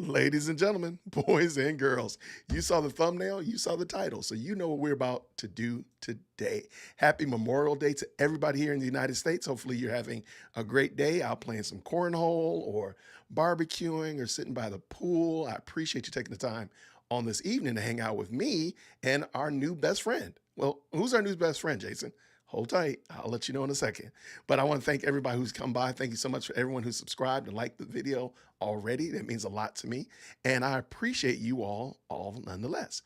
Ladies and gentlemen, boys and girls, you saw the thumbnail, you saw the title, so you know what we're about to do today. Happy Memorial Day to everybody here in the United States. Hopefully, you're having a great day out playing some cornhole or barbecuing or sitting by the pool. I appreciate you taking the time on this evening to hang out with me and our new best friend. Well, who's our new best friend, Jason? Hold tight. I'll let you know in a second. But I want to thank everybody who's come by. Thank you so much for everyone who's subscribed and liked the video already. That means a lot to me. And I appreciate you all nonetheless.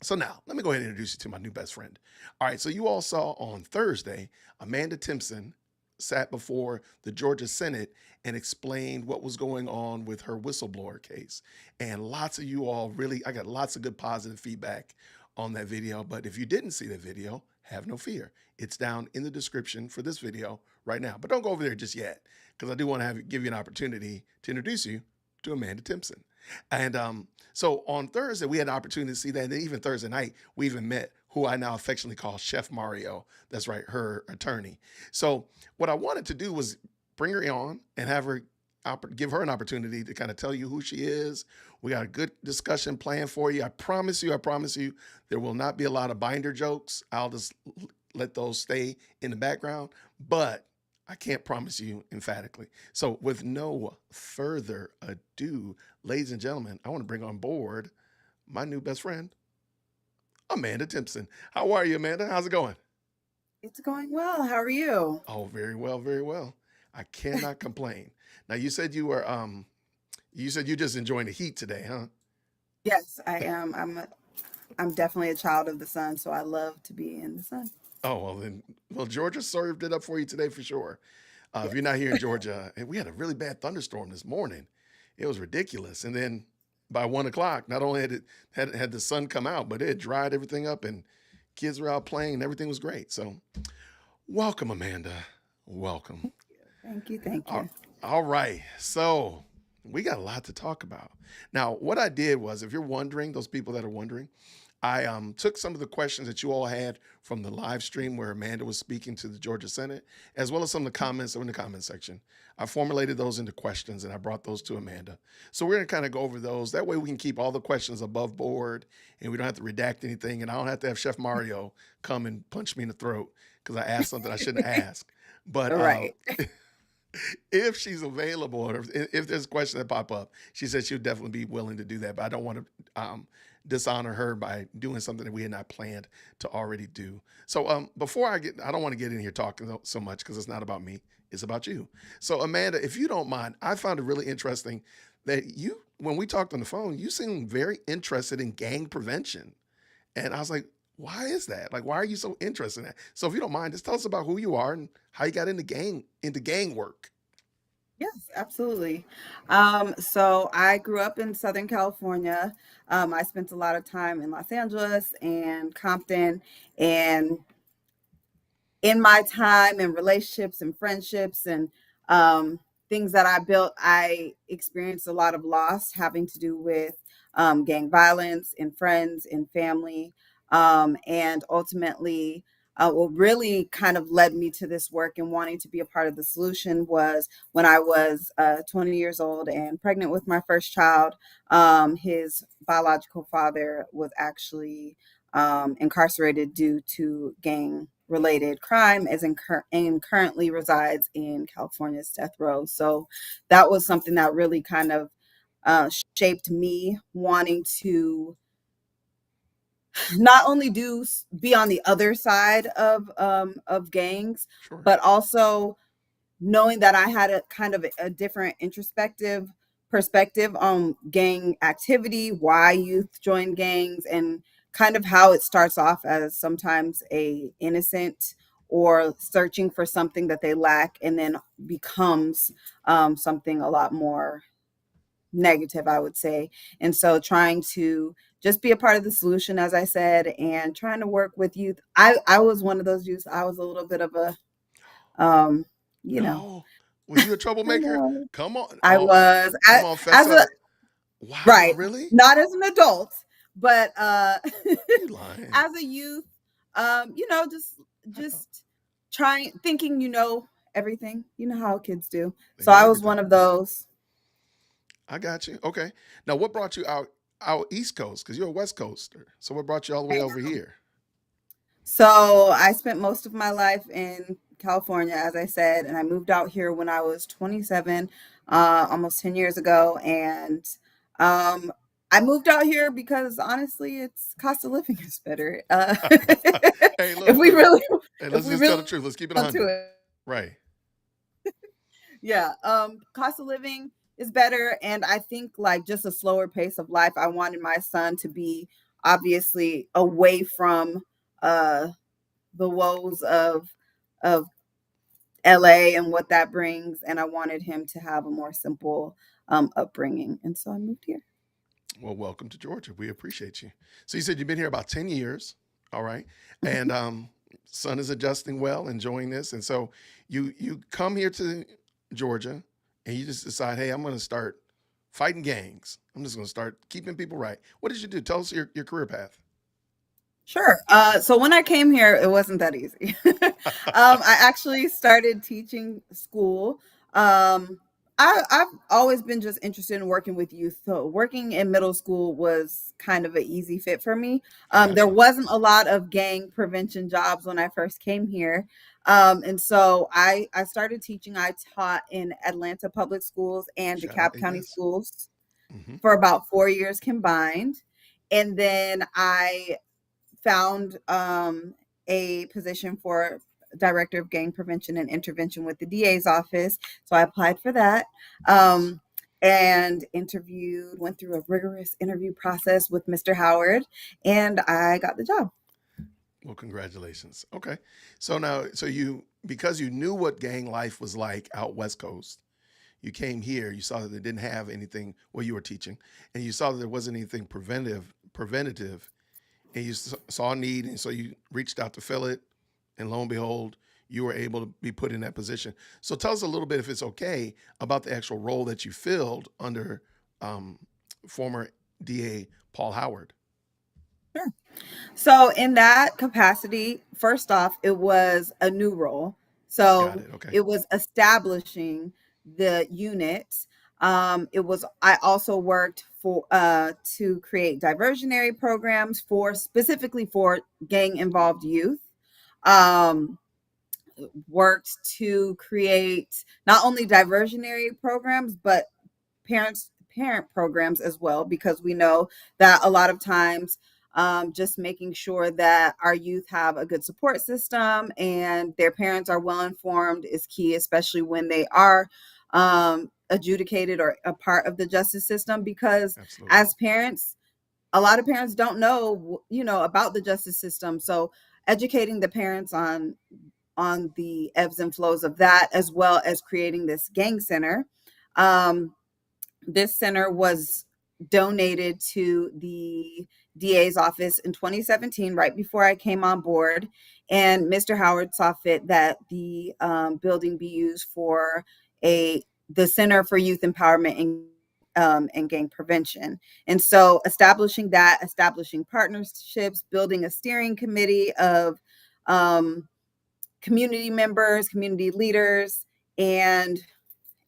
So now, let me go ahead and introduce you to my new best friend. All right, so you all saw on Thursday, Amanda Timpson sat before the Georgia Senate and explained what was going on with her whistleblower case. And lots of you all really, I got lots of good positive feedback on that video. But if you didn't see the video, have no fear. It's down in the description for this video right now. But don't go over there just yet, because I do want to give you an opportunity to introduce you to Amanda Timpson. And so on Thursday, we had an opportunity to see that. And then even Thursday night, we even met who I now affectionately call Chef Mario. That's right, her attorney. So what I wanted to do was bring her on and have her give her an opportunity to kind of tell you who she is. We got a good discussion planned for you. I promise you, there will not be a lot of binder jokes. I'll just let those stay in the background, but I can't promise you emphatically. So with no further ado, ladies and gentlemen, I want to bring on board my new best friend, Amanda Timpson. How are you, Amanda? How's it going? It's going well. How are you? Oh, very well, very well. I cannot complain. Now you said you said you're just enjoying the heat today, huh? Yes, I am. I'm definitely a child of the sun, so I love to be in the sun. Oh, well then, well, Georgia served it up for you today for sure. If you're Yes. not here in Georgia, and we had a really bad thunderstorm this morning. It was ridiculous. And then by 1 o'clock, not only had the sun come out, but it had dried everything up and kids were out playing and everything was great. So welcome, Amanda. Welcome. Thank you. Thank All you. all right. So we got a lot to talk about. Now, what I did was, if you're wondering, those people that are wondering, I took some of the questions that you all had from the live stream where Amanda was speaking to the Georgia Senate, as well as some of the comments that were in the comment section. I formulated those into questions and I brought those to Amanda. So we're going to kind of go over those. That way we can keep all the questions above board and we don't have to redact anything. And I don't have to have Chef Mario come and punch me in the throat because I asked something I shouldn't ask. But All right. if she's available, or if there's a question that pop up, she said she would definitely be willing to do that. But I don't want to dishonor her by doing something that we had not planned to already do. So before I don't want to get in here talking so much because it's not about me. It's about you. So Amanda, if you don't mind, I found it really interesting that when we talked on the phone, you seemed very interested in gang prevention. And I was like, why is that? Like, why are you so interested in that? So if you don't mind, just tell us about who you are and how you got into gang work. Yes, absolutely. So I grew up in Southern California. I spent a lot of time in Los Angeles and Compton, and in my time and relationships and friendships and um, things that I built, I experienced a lot of loss having to do with gang violence in friends and family. And ultimately, what really kind of led me to this work and wanting to be a part of the solution was when I was 20 years old and pregnant with my first child. His biological father was actually incarcerated due to gang related crime and currently resides in California's death row. So that was something that really kind of shaped me wanting to not only be on the other side of gangs, Sure. but also knowing that I had a kind of a different introspective perspective on gang activity, why youth join gangs, and kind of how it starts off as sometimes a innocent or searching for something that they lack and then becomes something a lot more negative, I would say. And so trying to just be a part of the solution, as I said, and trying to work with youth. I was one of those youth. I was a little bit of a um, you know, No. Was you a I troublemaker? know. Come on. I Oh, was come on, fess as a up. Wow, right, really? not as an adult, but You lying. as a youth, just I know. just trying thinking everything. You know how kids do. They So know I was one everything. of those. I got you. Okay. Now, what brought you out East Coast? Because you're a West Coaster. So, what brought you all the way over here? So I spent most of my life in California, as I said, and I moved out here when I was 27, almost 10 years ago. And um, I moved out here because honestly, it's cost of living is better. Hey, If look, we look. really, Hey, if let's we just tell really the truth. Let's keep it want to 100. it, Right. yeah. Cost of living is better, and I think like just a slower pace of life. I wanted my son to be obviously away from uh the woes of LA and what that brings, and I wanted him to have a more simple upbringing, and so I moved here. Well, welcome to Georgia. We appreciate you. So, you said you've been here about 10 years. All right. And Mhm. son is adjusting well, enjoying this. And so, you come here to Georgia and you just decide, hey, I'm going to start fighting gangs. I'm just going to start keeping people right. What did you do? Tell us your career path. Sure. So when I came here, it wasn't that easy. I actually started teaching school. I've always been just interested in working with youth. So working in middle school was kind of an easy fit for me. I got There you. wasn't a lot of gang prevention jobs when I first came here. And so I started teaching. I taught in Atlanta public schools and Shout out DeKalb County APS. schools Hmm. for about 4 years combined. And then I found a position for director of gang prevention and intervention with the DA's office. So I applied for that Nice. um, and interviewed, went through a rigorous interview process with Mr. Howard, and I got the job. Well, congratulations. Okay. So now, because you knew what gang life was like out West Coast, you came here, you saw that they didn't have anything, well, you were teaching, and you saw that there wasn't anything preventative, and you saw a need, and so you reached out to fill it, and lo and behold, you were able to be put in that position. So tell us a little bit, if it's okay, about the actual role that you filled under um, former DA Paul Howard. Sure. So in that capacity, first off, it was a new role. Got So it. Okay. it was establishing the unit. It was I also worked for to create diversionary programs for specifically for gang involved youth. Um, Worked to create not only diversionary programs but parent programs as well, because we know that a lot of times just making sure that our youth have a good support system and their parents are well informed is key, especially when they are adjudicated or a part of the justice system, because Absolutely. as parents, a lot of parents don't know, about the justice system. So educating the parents on the ebbs and flows of that, as well as creating this gang center. um, this center was donated to the DA's office in 2017, right before I came on board. And Mr. Howard saw fit that the building be used for the Center for Youth Empowerment and Gang Prevention. And so establishing partnerships, building a steering committee of um, community members, community leaders, and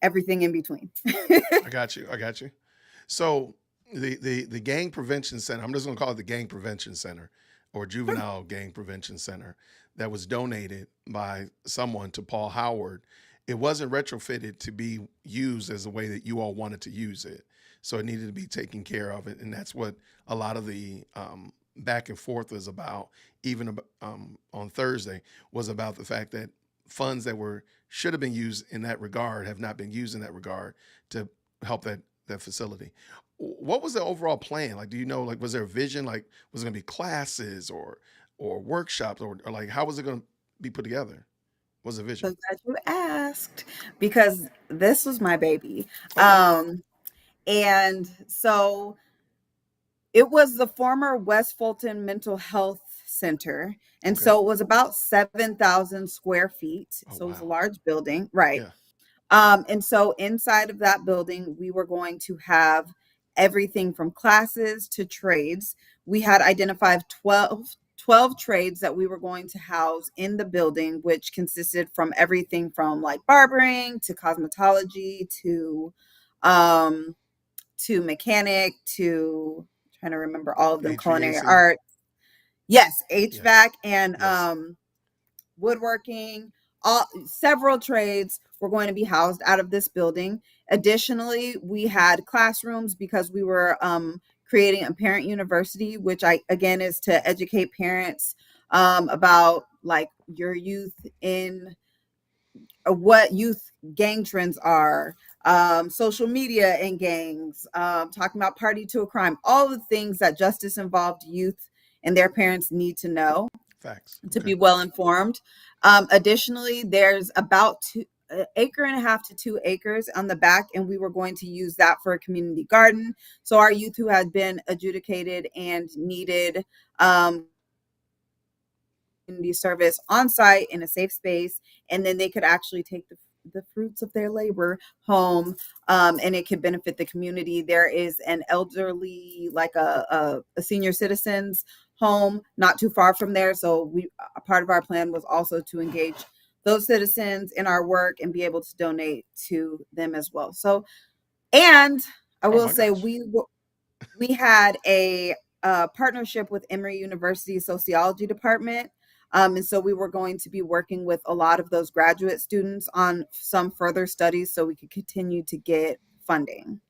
everything in between. I got you. I got you. So the gang prevention center, I'm just going to call it the gang prevention center or juvenile gang prevention center, that was donated by someone to Paul Howard. It wasn't retrofitted to be used as the way that you all wanted to use it. So it needed to be taken care of. And that's what a lot of the back and forth was about, even on Thursday, was about the fact that funds that were should have been used in that regard have not been used in that regard to help that facility. What was the overall plan? Like, do you know, like, was there a vision? Like, was it going to be classes or workshops, or like, how was it going to be put together? What was the So vision? glad you asked, because this was my baby. Okay. And so it was the former West Fulton Mental Health Center. And Okay. so it was about 7,000 square feet. Oh So it was a wow. large building, right? Yeah. And so inside of that building, we were going to have everything from classes to trades. We had identified 12 trades that we were going to house in the building, which consisted from everything from like barbering to cosmetology to um, to mechanic to trying to remember all of them, culinary HVAC. art. Yes, Yes. HVAC and Yes. woodworking, all several trades were going to be housed out of this building. Additionally, we had classrooms because we were creating a parent university, which I again is to educate parents about like your youth in what youth gang trends are, social media and gangs, talking about party to a crime, all the things that justice involved youth and their parents need to know Facts. to Okay. be well informed. Additionally, there's about acre and a half to 2 acres on the back, and we were going to use that for a community garden. So our youth who had been adjudicated and needed community service on site in a safe space, and then they could actually take the fruits of their labor home, and it could benefit the community. There is an elderly, like a senior citizens home not too far from there. So we a part of our plan was also to engage those citizens in our work and be able to donate to them as well. So, and I Oh will my say gosh. we had a partnership with Emory University Sociology Department. And so we were going to be working with a lot of those graduate students on some further studies so we could continue to get funding.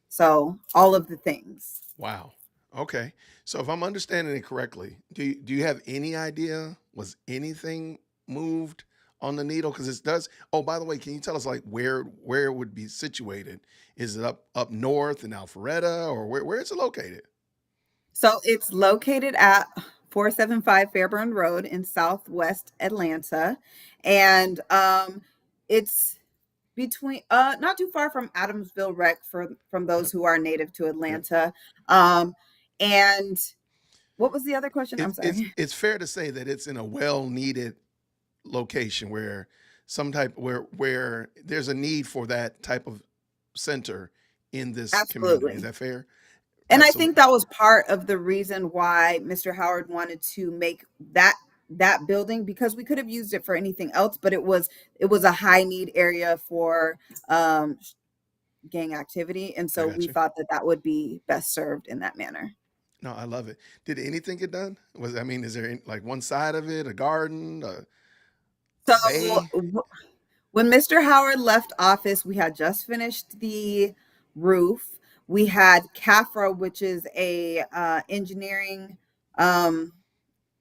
So all of the things. Wow. Okay. So if I'm understanding it correctly, do you have any idea, was anything moved on the needle? Because it does. Oh, by the way, can you tell us like where it would be situated? Is it up north in Alpharetta, or where is it located? So it's located at 475 Fairburn Road in Southwest Atlanta. And it's between not too far from Adamsville Rec for from those Yep. who are native to Yep. Atlanta. And what was the other question? I'm It's sorry. it's fair to say that it's in a well needed location where some type where there's a need for that type of center in this community. Is Absolutely. that fair? And I think Absolutely. that was part of the reason why Mr. Howard wanted to make that building, because we could have used it for anything else, but it was a high need area for um gang activity, and I so got we you. thought that that would be best served in that manner. No, I love it. Did anything get done? I mean, is there like one side of it, a garden, a So bay? when Mr. Howard left office, we had just finished the roof. We had CAFRA, which is a engineering um,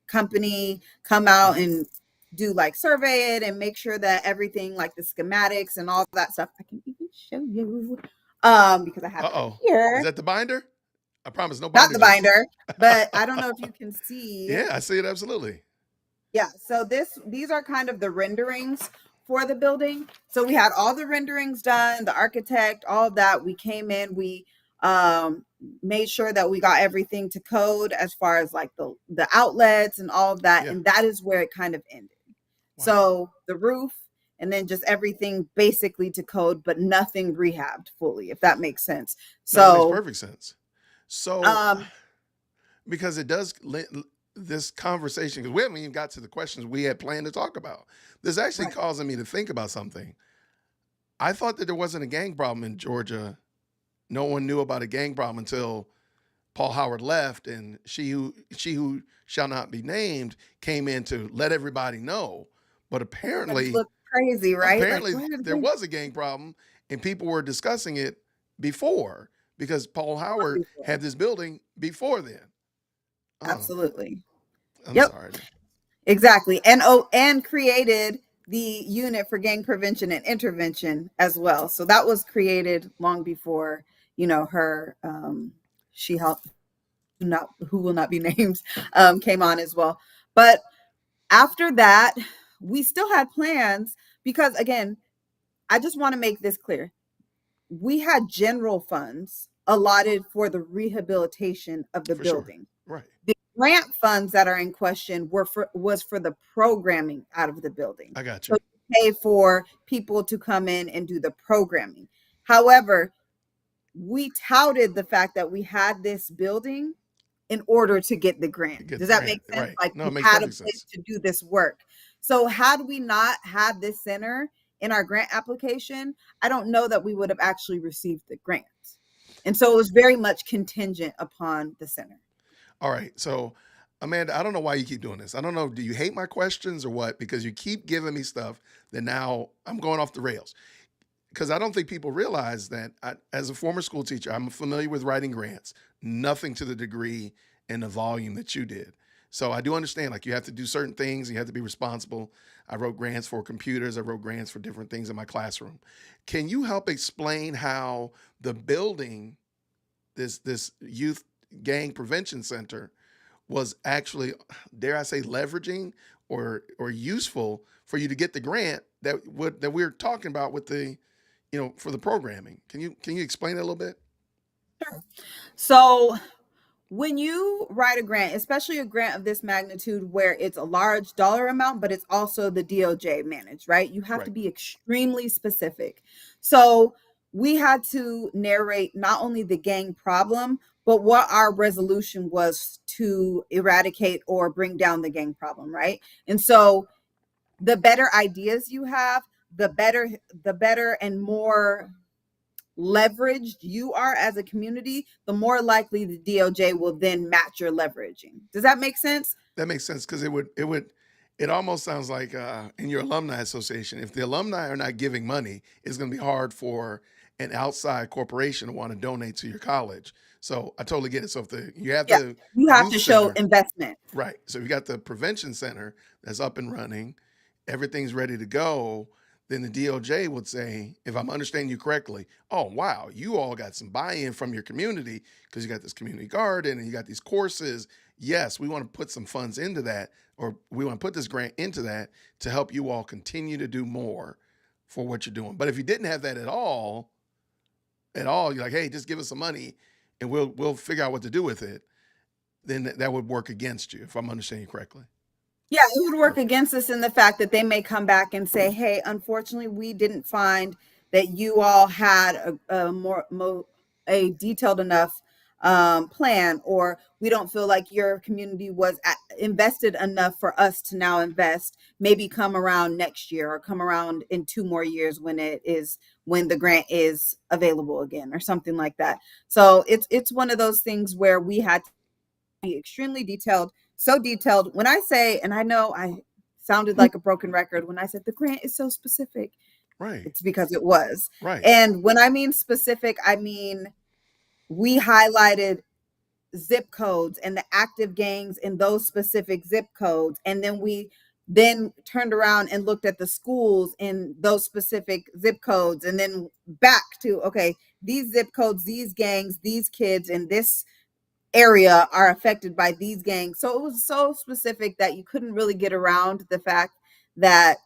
company, come out Mhm. and do like survey it and make sure that everything like the schematics and all that stuff. I can even show you because I have it right Uh-oh. Is here. that the binder? I promise no Not binder the jokes. binder, but I don't know if you can see. Yeah, I see it absolutely. Yeah, so these are kind of the renderings for the building. So we had all the renderings done, the architect, all of that. We came in, we um made sure that we got everything to code as far as like the outlets and all of that, Yeah. and that is where it kind of ended. Wow. So the roof and then just everything basically to code, but nothing rehabbed fully, if that makes sense. No, that makes So perfect sense. So um because it does this conversation, because we haven't even got to the questions we had planned to talk about. This is actually right. causing me to think about something. I thought that there wasn't a gang problem in Georgia. No one knew about a gang problem until Paul Howard left, and she who shall not be named came in to let everybody know. But Things apparently, look crazy, right? Like apparently where are the there things was a gang problem, and people were discussing it before because Paul Howard before? had this building before then. Oh, Absolutely. I'm Yep, sorry. exactly. And created the unit for gang prevention and intervention as well. So that was created long before, her she helped not who will not be named came on as well. But after that, we still had plans because again, I just want to make this clear. We had general funds allotted for the rehabilitation of the For sure. building. Right. The grant funds that are in question was for the programming out of the building. I got So you. to pay for people to come in and do the programming. However, we touted the fact that we had this building in order to get the grant. To get the Does that grant. make sense? Right. Like No, we it makes had a perfect place sense. to do this work. So had we not had this center in our grant application, I don't know that we would have actually received the grant. And so it was very much contingent upon the center. All right. So, Amanda, I don't know why you keep doing this. I don't know. Do you hate my questions or what? Because you keep giving me stuff that now I'm going off the rails. Because I don't think people realize that as a former school teacher, I'm familiar with writing grants, nothing to the degree and the volume that you did. So I do understand, like, you have to do certain things, you have to be responsible. I wrote grants for computers, I wrote grants for different things in my classroom. Can you help explain how the building this youth gang prevention center was actually, dare I say, leveraging or useful for you to get the grant that we're talking about with the, for the programming? Can you explain that a little bit? So when you write a grant, especially a grant of this magnitude where it's a large dollar amount, but it's also the DOJ managed, right? You have to Right. be extremely specific. So we had to narrate not only the gang problem, but what our resolution was to eradicate or bring down the gang problem, right? And so the better ideas you have, the better and more leveraged you are as a community, the more likely the DOJ will then match your leveraging. Does that make sense? That makes sense because it almost sounds like in your alumni association, if the alumni are not giving money, it's going to be hard for an outside corporation to want to donate to your college. So I totally get it. So if you have Yeah. the You have youth to show center, investment. right? So if you got the prevention center that's up and running, everything's ready to go, then the DOJ would say, if I'm understanding you correctly, oh wow, you all got some buy-in from your community because you got this community garden and you got these courses. Yes, we want to put some funds into that, or we want to put this grant into that to help you all continue to do more for what you're doing. But if you didn't have that at all, you're like, hey, just give us some money and we'll figure out what to do with it, then that would work against you, if I'm understanding you correctly. Yeah, it would work against us in the fact that they may come back and say, "Hey, unfortunately, we didn't find that you all had a detailed enough plan, or we don't feel like your community was invested enough for us to now invest. Maybe come around next year, or come around in 2 more years when the grant is available again, or something like that." So it's one of those things where we had be extremely detailed, so detailed. When I say, and I know I sounded like a broken record when I said the grant is so specific, Right, it's because it was. right, And when I mean specific, I mean we highlighted zip codes and the active gangs in those specific zip codes. And then we then turned around and looked at the schools in those specific zip codes, and then back to, okay, these zip codes, these gangs, these kids in this area are affected by these gangs. So it was so specific that you couldn't really get around the fact that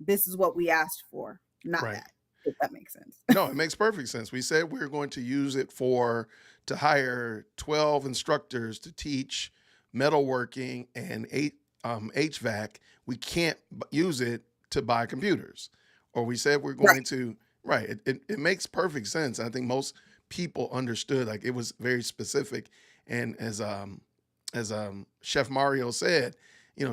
this is what we asked for, not right. that, if that makes sense. No, it makes perfect sense. We said we were going to use it to hire 12 instructors to teach metalworking and HVAC. We can't use it to buy computers. Or we said we're Right. going to, right. It makes perfect sense. I think most people understood, like, it was very specific. And as Chef Mario said,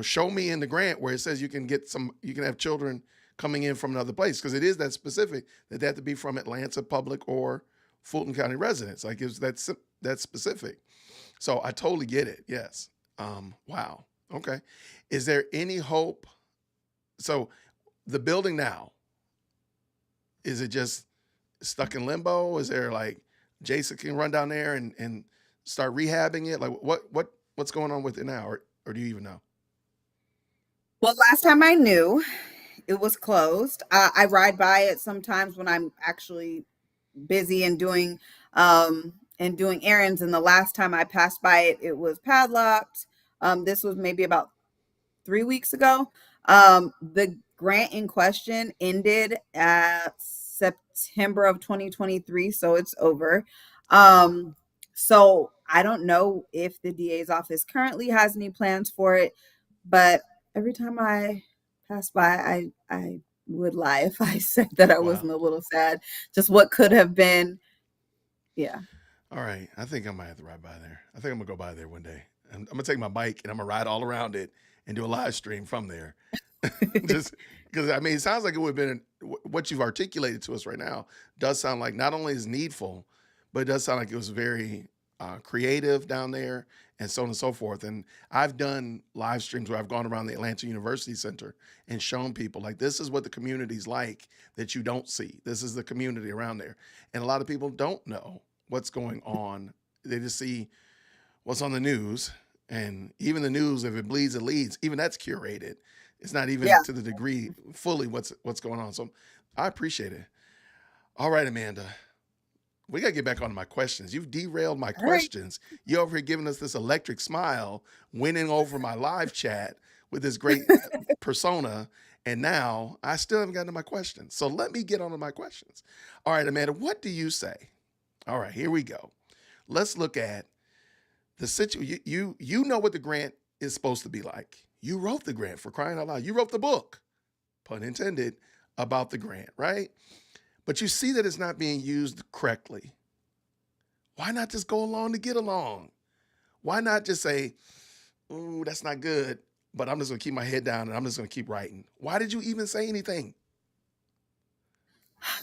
show me in the grant where it says you can have children coming in from another place, because it is that specific that they have to be from Atlanta public or Fulton County residents. Like, it was that specific. So I totally get it. Yes. Wow. Okay. Is there any hope? So the building now, is it just stuck in limbo? Is there, like, Jason can run down there and start rehabbing it? Like, what's going on with it now, or do you even know? Well, last time I knew, it was closed. I ride by it sometimes when I'm actually busy and doing errands. And the last time I passed by it, it was padlocked. This was maybe about 3 weeks ago. The grant in question ended at September of 2023, so it's over. Wow. So I don't know if the DA's office currently has any plans for it, but every time I pass by, I would lie if I said that I Wow. wasn't a little sad. Just what could have been. Yeah. All right. I think I might have to ride by there. I think I'm gonna go by there one day. I'm gonna take my bike and I'm gonna ride all around it and do a live stream from there. Just because, I mean, it sounds like it would have been what you've articulated to us right now does sound like not only is needful, but it does sound like it was very creative down there and so on and so forth. And I've done live streams where I've gone around the Atlanta University Center and shown people like this is what the community's like that you don't see. This is the community around there. And a lot of people don't know what's going on. They just see what's on the news. And even the news, if it bleeds, it leads. Even that's curated. It's not even Yeah. to the degree fully what's going on. So I appreciate it. All right, Amanda. We got to get back on to my questions. You've derailed my All right. questions. You're over here giving us this electric smile, winning over my live chat with this great persona. And now I still haven't gotten to my questions. So let me get on to my questions. All right, Amanda, what do you say? All right, here we go. Let's look at the situation. You know what the grant is supposed to be like. You wrote the grant, for crying out loud. You wrote the book, pun intended, about the grant, right? But you see that it's not being used correctly. Why not just go along to get along? Why not just say, ooh, that's not good, but I'm just going to keep my head down and I'm just going to keep writing? Why did you even say anything?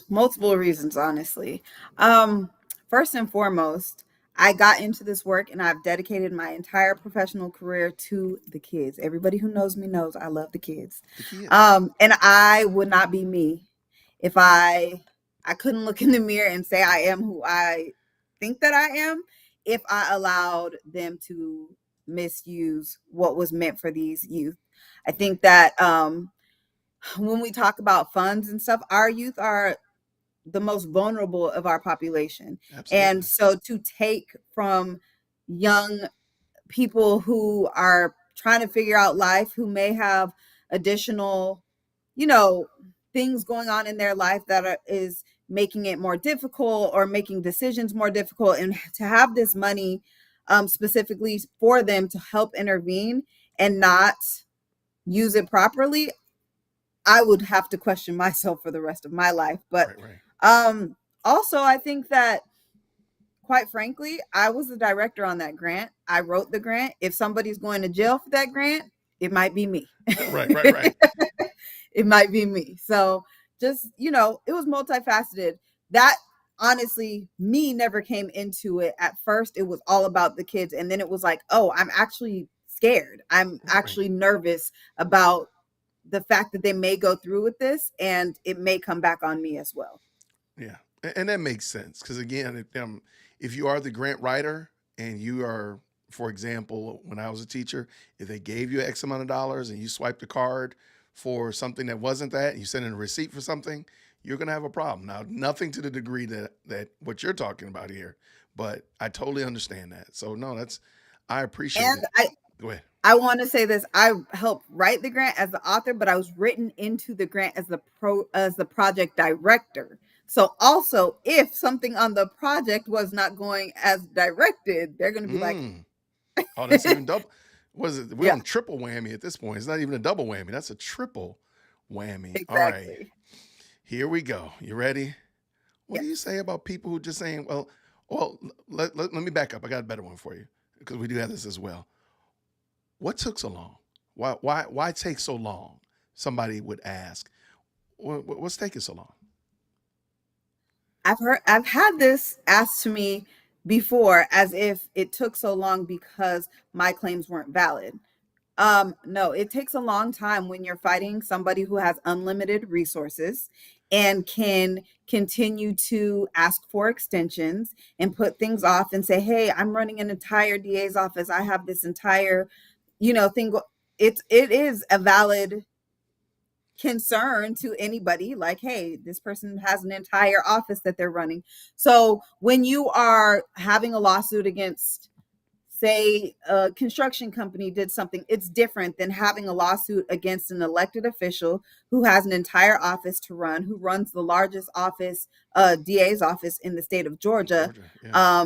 Multiple reasons, honestly. Um, First and foremost, I got into this work and I've dedicated my entire professional career to the kids. Everybody who knows me knows I love the kids. The kids. And I would not be me if I couldn't look in the mirror and say I am who I think that I am if I allowed them to misuse what was meant for these youth. I Right. think that when we talk about funds and stuff, our youth are the most vulnerable of our population. And Absolutely. so to take from young people who are trying to figure out life, who may have additional, you know, things going on in their life that is making it more difficult or making decisions more difficult, and to have this money specifically for them to help intervene and not use it properly, I would have to question myself for the rest of my life. But Right, right. um also I think that, quite frankly, I was the director on that grant. I wrote the grant. If somebody's going to jail for that grant, it might be me. Right, right, right. It might be me. So just, it was multifaceted. That, honestly, me never came into it. At first, it was all about the kids. And then it was like, oh, I'm actually scared. I'm Right, right. actually nervous about the fact that they may go through with this and it may come back on me as well. Yeah. And that makes sense. Because again, if you are the grant writer and you are, for example, when I was a teacher, if they gave you X amount of dollars and you swiped a card for something that wasn't that, and you sent in a receipt for something, you're going to have a problem. Now, nothing to the degree that what you're talking about here, but I totally understand that. So, no, I appreciate And it. I, Go ahead. I want to say this. I helped write the grant as the author, but I was written into the grant as the project director. So also, if something on the project was not going as directed, they're going to be like, Mm. Oh, that's even double. What is it? We're yeah, on triple whammy at this point. It's not even a double whammy. That's a triple whammy. All right. exactly. Here we go. You ready? What do you Yes. say about people who just saying, well, let me back up. I got a better one for you because we do have this as well. What took so long? Why take so long? Somebody would ask. What's taking so long? I've had this asked to me before, as if it took so long because my claims weren't valid. No, it takes a long time when you're fighting somebody who has unlimited resources and can continue to ask for extensions and put things off and say, "Hey, I'm running an entire DA's office. I have this entire, thing." It is a valid concern to anybody, like, hey, this person has an entire office that they're running. So when you are having a lawsuit against, say, a construction company did something, it's different than having a lawsuit against an elected official who has an entire office to run, who runs the largest office, DA's office in the state of In Georgia. Georgia, yeah.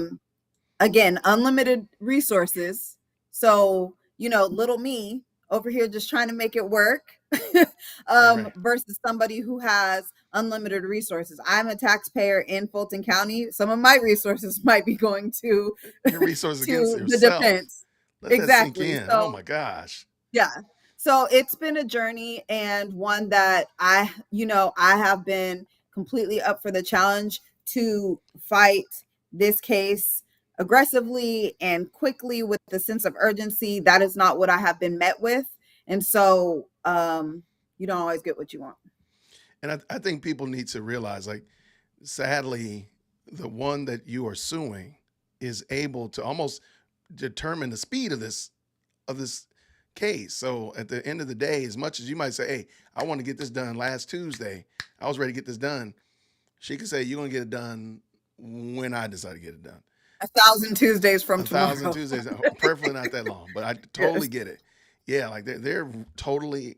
Again, unlimited resources. So, little me over here just trying to make it work. Right, right. Versus somebody who has unlimited resources. I'm a taxpayer in Fulton County. Some of my resources might be going to Your resource against to the yourself. defense. Let that sink Exactly. in. Oh So, my gosh. yeah. So it's been a journey, and one that I have been completely up for the challenge to fight this case aggressively and quickly with the sense of urgency. That is not what I have been met with. And so you don't always get what you want. And I think people need to realize, like, sadly, the one that you are suing is able to almost determine the speed of this case. So at the end of the day, as much as you might say, "Hey, I want to get this done last Tuesday. I was ready to get this done," she could say, "You're gonna get it done when I decide to get it done." 1,000 Tuesdays from 1,000 tomorrow. Tuesdays, perfectly not that long, but I totally Yes. get it. Yeah, like they're totally.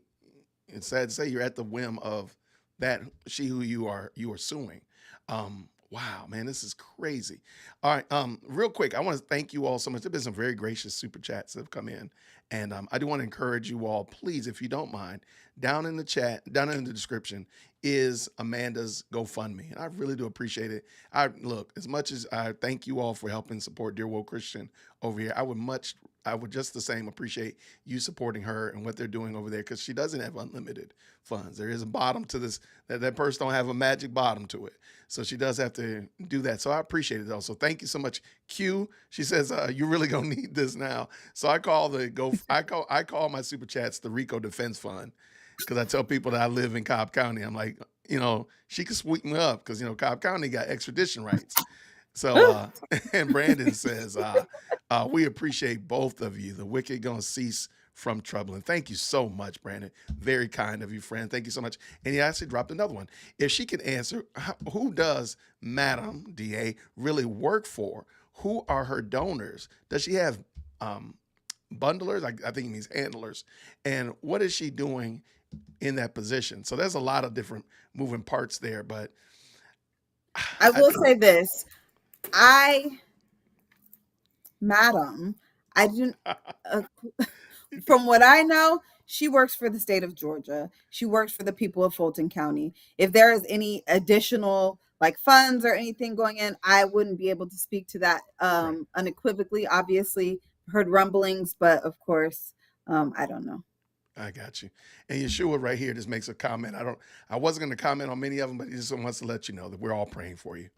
It's sad to say you're at the whim of that she who you are suing. Wow, man, this is crazy. All right, real quick, I want to thank you all so much. There've been some very gracious super chats that have come in, and I do want to encourage you all, please, if you don't mind, down in the chat, down in the description is Amanda's GoFundMe, and I really do appreciate it. I look, as much as I thank you all for helping support Dear Woke Christian over here, I would just the same appreciate you supporting her and what they're doing over there, because she doesn't have unlimited funds. There is a bottom to this. That person don't have a magic bottom to it. So she does have to do that. So I appreciate it though. So thank you so much, Q. She says you really gonna need this now. So I call my super chats the Rico Defense Fund, because I tell people that I live in Cobb County. I'm like, she can sweep me up because Cobb County got extradition rights. So and Brandon says, we appreciate both of you. The wicked gonna cease from troubling. Thank you so much, Brandon. Very kind of you, friend. Thank you so much. And he actually dropped another one. If she could answer, who does Madam DA really work for? Who are her donors? Does she have bundlers? I think he means handlers. And what is she doing in that position? So there's a lot of different moving parts there, but I will say this. Madam, I didn't, from what I know, she works for the state of Georgia. She works for the people of Fulton County. If there is any additional like funds or anything going in, I wouldn't be able to speak to that right. unequivocally. Obviously, heard rumblings, but of course, I don't know. I got you. And Yeshua right here just makes a comment. I wasn't going to comment on many of them, but he just wants to let you know that we're all praying for you,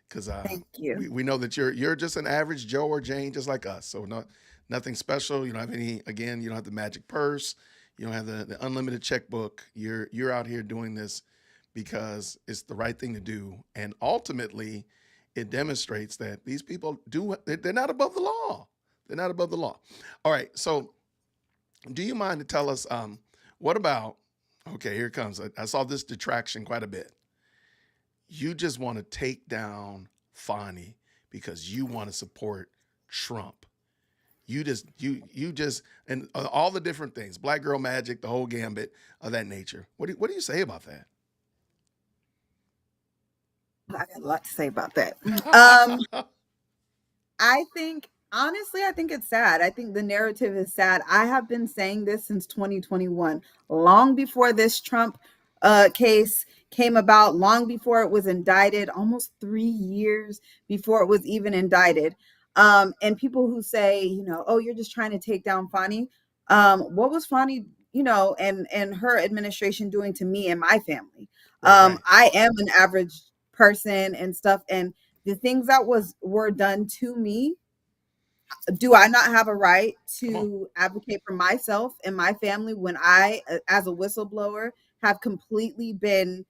because Thank you. we know that you're just an average Joe or Jane just like us. So nothing special. You don't have you don't have the magic purse. You don't have the unlimited checkbook. You're out here doing this because it's the right thing to do. And ultimately it demonstrates that these people they're not above the law. They're not above the law. All right. So do you mind to tell us, what about, okay, here it comes. I saw this detraction quite a bit. You just want to take down Fani because you want to support Trump. You just, and all the different things, black girl magic, the whole gambit of that nature. What do you say about I got a lot to say about that. that? I think honestly, I think it's sad. I think the narrative is sad. I have been saying this since 2021, long before this Trump case came about, long before it was indicted, almost 3 years before it was even indicted. And people who say, oh, you're just trying to take down Fani. What was Fani, and her administration doing to me and my family? Right. I am an average person and stuff, and the things that were done to me, do I not have a right Come on. to advocate for myself and my family when I, as a whistleblower, have completely been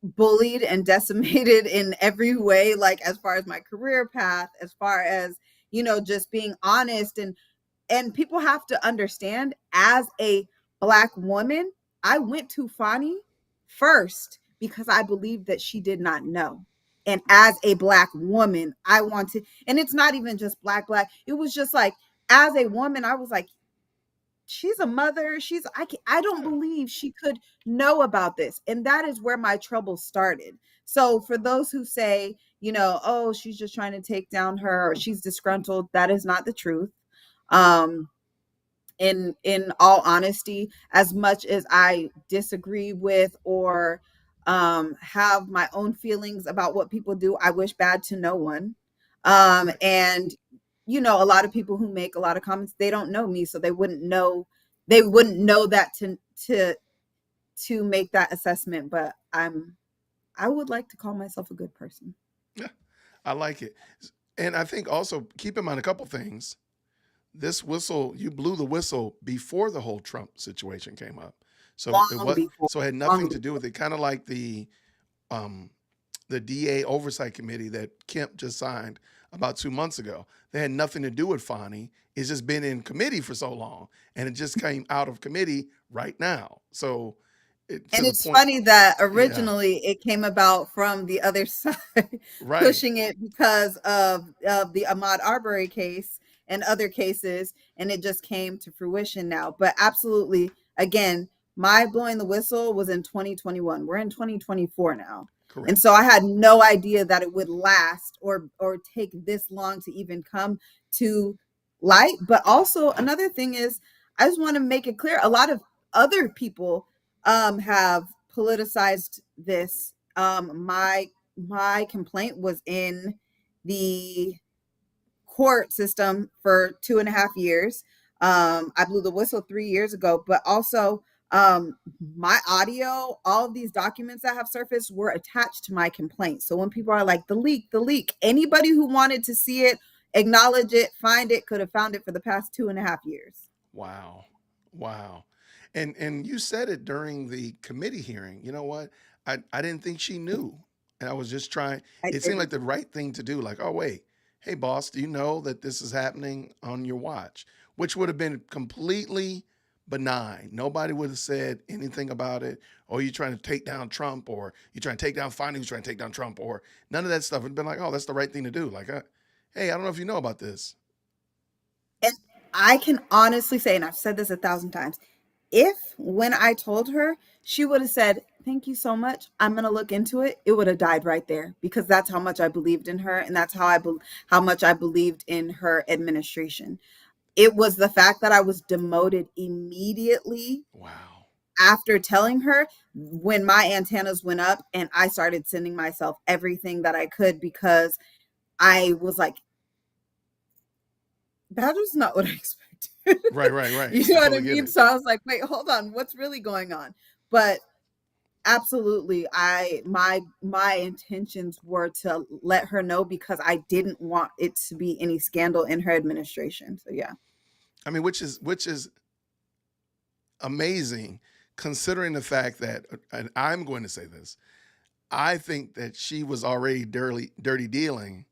bullied and decimated in every way, like as far as my career path, as far as, just being honest, and people have to understand, as a black woman, I went to Fani first because I believed that she did not know. And as a black woman, I wanted, and it's not even just black. It was just like, as a woman, I was like, she's a mother. I don't Yeah. believe she could know about this. And that is where my trouble started. So for those who say, oh, she's just trying to take down her, or she's disgruntled, that is not the truth. Um, in all honesty, as much as I disagree with or have my own feelings about what people do, I wish bad to no one. Right. And a lot of people who make a lot of comments, they don't know me, so they wouldn't know that to make that assessment. But I would like to call myself a good person. Yeah. I like it. And I think also keep in mind a couple things. This whistle, you blew the whistle before the whole Trump situation came up. So it Long was before, so it had long nothing to do before. with it. Kind of like um the DA oversight committee that Kemp just signed about 2 months ago. They had nothing to do with Fani. It's just been in committee for so long, and it just came out of committee right now. So, to And the it's point, funny that yeah, originally it came about from the other side right, pushing it because of the Ahmaud Arbery case and other cases, and it just came to fruition now. But absolutely, again, my blowing the whistle was in 2021. We're in 2024 now. And correct. so I had no idea that it would last or take this long to even come to light. But also another thing is I just want to make it clear a lot of other people have politicized this. My complaint was in the court system for 2.5 years. I blew the whistle 3 years ago, but also my audio, all of these documents that have surfaced were attached to my complaint. So when people are like, the leak, anybody who wanted to see it, acknowledge it, find it, could have found it for the past 2.5 years. Wow, wow, and you said it during the committee hearing. You know what? I didn't think she knew, and I was just trying. I It seemed like didn't. the right thing to do. Like, oh wait, hey boss, do you know that this is happening on your watch? Which would have been completely benign. Nobody would have said anything about it. Or you trying to take down Trump, or you trying to take down Findings, trying to take down Trump, or none of that stuff. It'd been like, oh, that's the right thing to do. Like, hey, I don't know if you know about this. And I can honestly say, and I've said this 1,000 times, if when I told her, she would have said, "Thank you so much. I'm going to look into it," it would have died right there because that's how much I believed in her and that's how much I believed in her administration. It was the fact that I was demoted immediately Wow. after telling her when my antennas went up and I started sending myself everything that I could because I was like, that was not what I expected. Right, right, right. You I know what I totally get mean? it. So I was like, wait, hold on, what's really going on? But absolutely, my intentions were to let her know because I didn't want it to be any scandal in her administration. So yeah. I mean, which is amazing considering the fact that, and I'm going to say this, I think that she was already dirty dealing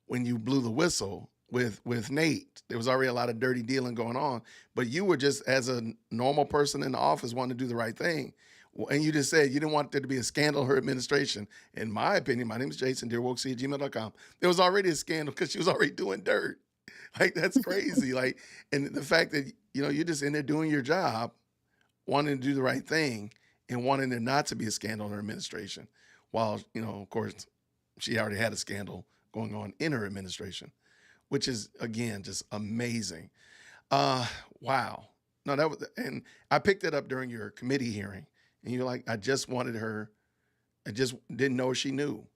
when you blew the whistle with Nate. There was already a lot of dirty dealing going on, but you were just as a normal person in the office wanting to do the right thing. And you just said you didn't want there to be a scandal in her administration. In my opinion, my name is Jason, dearwokec@gmail.com. There was already a scandal because she was already doing dirt. Like, that's crazy. Like, and the fact that, you're just in there doing your job, wanting to do the right thing and wanting there not to be a scandal in her administration. While, of course, she already had a scandal going on in her administration, which is, again, just amazing. Uh, wow. No, that was, and I picked it up during your committee hearing, and you're like, I just wanted her, I just didn't know she knew.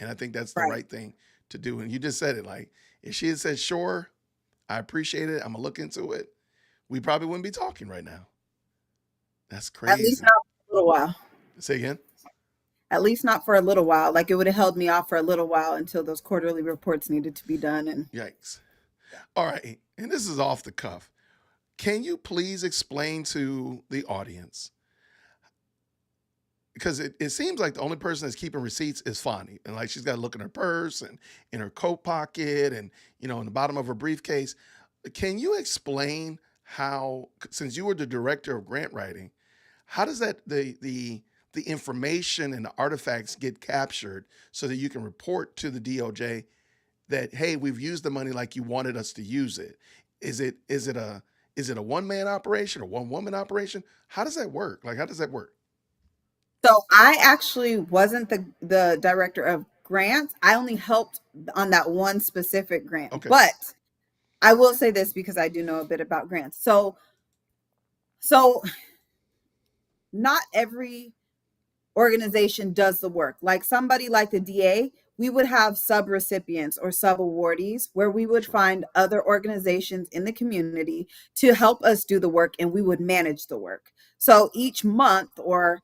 And I think that's the Right. right thing to do. And you just said it, like, if she had said, sure, I appreciate it, I'm gonna look into it, we probably wouldn't be talking right now. That's At least crazy. not for a little while. Say again. At least not for a little while. Like it would have held me off for a little while until those quarterly reports needed to be done. And Yikes. All right. And this is off the cuff. Can you please explain to the audience? Because it seems like the only person that's keeping receipts is Fani. And like she's got to look in her purse and in her coat pocket and, in the bottom of her briefcase. Can you explain how, since you were the director of grant writing, how does that the information and the artifacts get captured so that you can report to the DOJ that, hey, we've used the money like you wanted us to use it? Is it a one man operation or one woman operation? How does that work? Like, how does that work? so I actually wasn't the director of grants. I only helped on that one specific grant. Okay. But I will say this because I do know a bit about grants. So not every organization does the work. Like somebody like the DA, we would have sub recipients or sub awardees where we would Sure. find other organizations in the community to help us do the work and we would manage the work. So each month or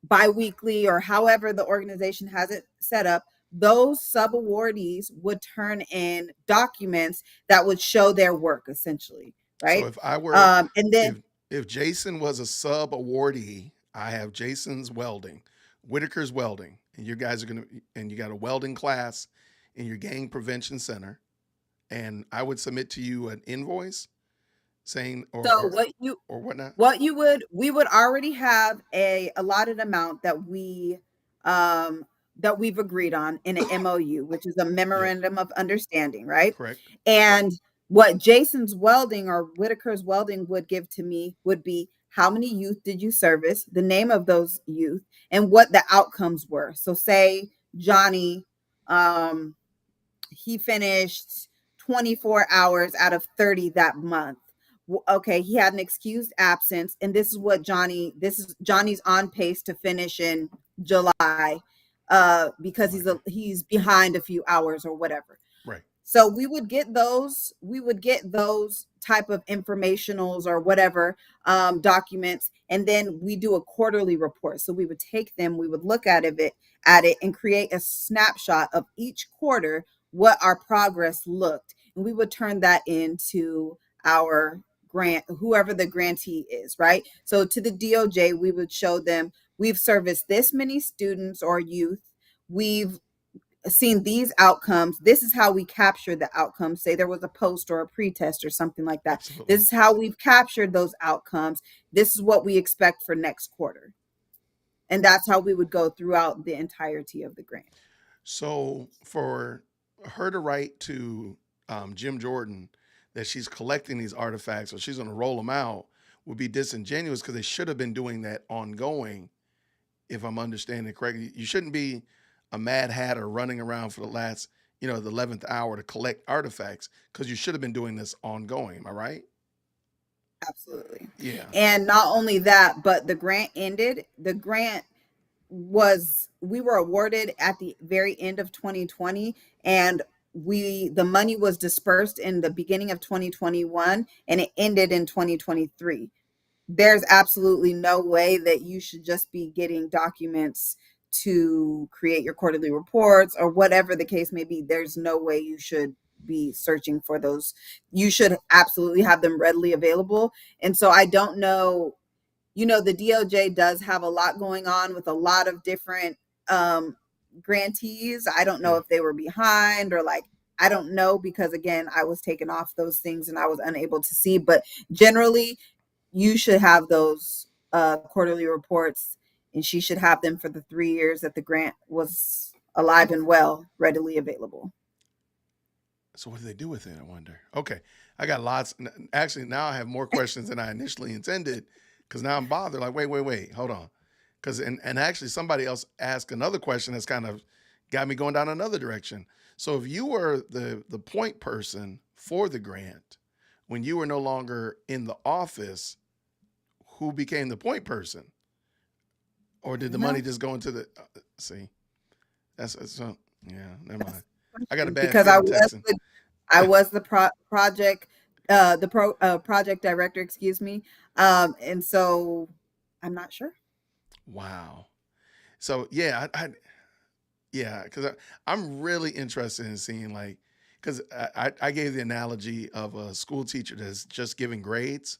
biweekly or however the organization has it set up, those subawardees would turn in documents that would show their work essentially, So right? if I were, And then if Jason was a sub awardee, I have Jason's welding, Whitaker's welding, and you guys are gonna, and you got a welding class in your gang prevention center, and I would submit to you an invoice saying, so or whatnot. we would already have a allotted amount um that we've agreed on in an MOU, which is a Yep, memorandum of understanding, right? correct. And what Jason's welding or Whitaker's welding would give to me would be how many youth did you service, the name of those youth, and what the outcomes were. So say Johnny, um he finished 24 hours out of 30 that month. Okay, he had an excused absence, and this is Johnny's on pace to finish in July, because Okay, he's behind a few hours or whatever. right. So we would get those type of informationals or whatever, documents, and then we do a quarterly report. So we would take them, we would look at it and create a snapshot of each quarter, what our progress looked, and we would turn that into our grant, whoever the grantee is, right? So to the DOJ, we would show them we've serviced this many students or youth, we've seen these outcomes. This is how we captured the outcomes. Say there was a post or a pretest or something like that. Absolutely. This is how we've captured those outcomes. This is what we expect for next quarter. And that's how we would go throughout the entirety of the grant. So for her to write to Jim Jordan that she's collecting these artifacts or she's going to roll them out would be disingenuous because they should have been doing that ongoing. If I'm understanding it correctly, you shouldn't be a mad hatter running around for the last, the 11th hour to collect artifacts because you should have been doing this ongoing. Am I right? Absolutely. Yeah. And not only that, but the grant ended. We were awarded at the very end of 2020, and the money was dispersed in the beginning of 2021, and it ended in 2023. There's absolutely no way that you should just be getting documents to create your quarterly reports or whatever the case may be. There's no way you should be searching for those. You should absolutely have them readily available. And so I don't know, the DOJ does have a lot going on with a lot of different grantees. I don't know Yeah. if they were behind or like, I don't know, because again, I was taken off those things and I was unable to see. But generally, you should have those quarterly reports, and she should have them for the 3 years that the grant was alive and well, readily available. So what do they do with it? I wonder. Okay, I got lots. Actually, now I have more questions than I initially intended because now I'm bothered. Like, wait, hold on. Because and actually somebody else asked another question that's kind of got me going down another direction. So if you were the point person for the grant when you were no longer in the office, who became the point person, or did the money No, just go into the? See, that's so yeah. Never mind. I got a bad because feeling texting. I was the project project director, excuse me. And so I'm not sure. Wow. So yeah, yeah, because I'm really interested in seeing like, because I gave the analogy of a school teacher that's just giving grades,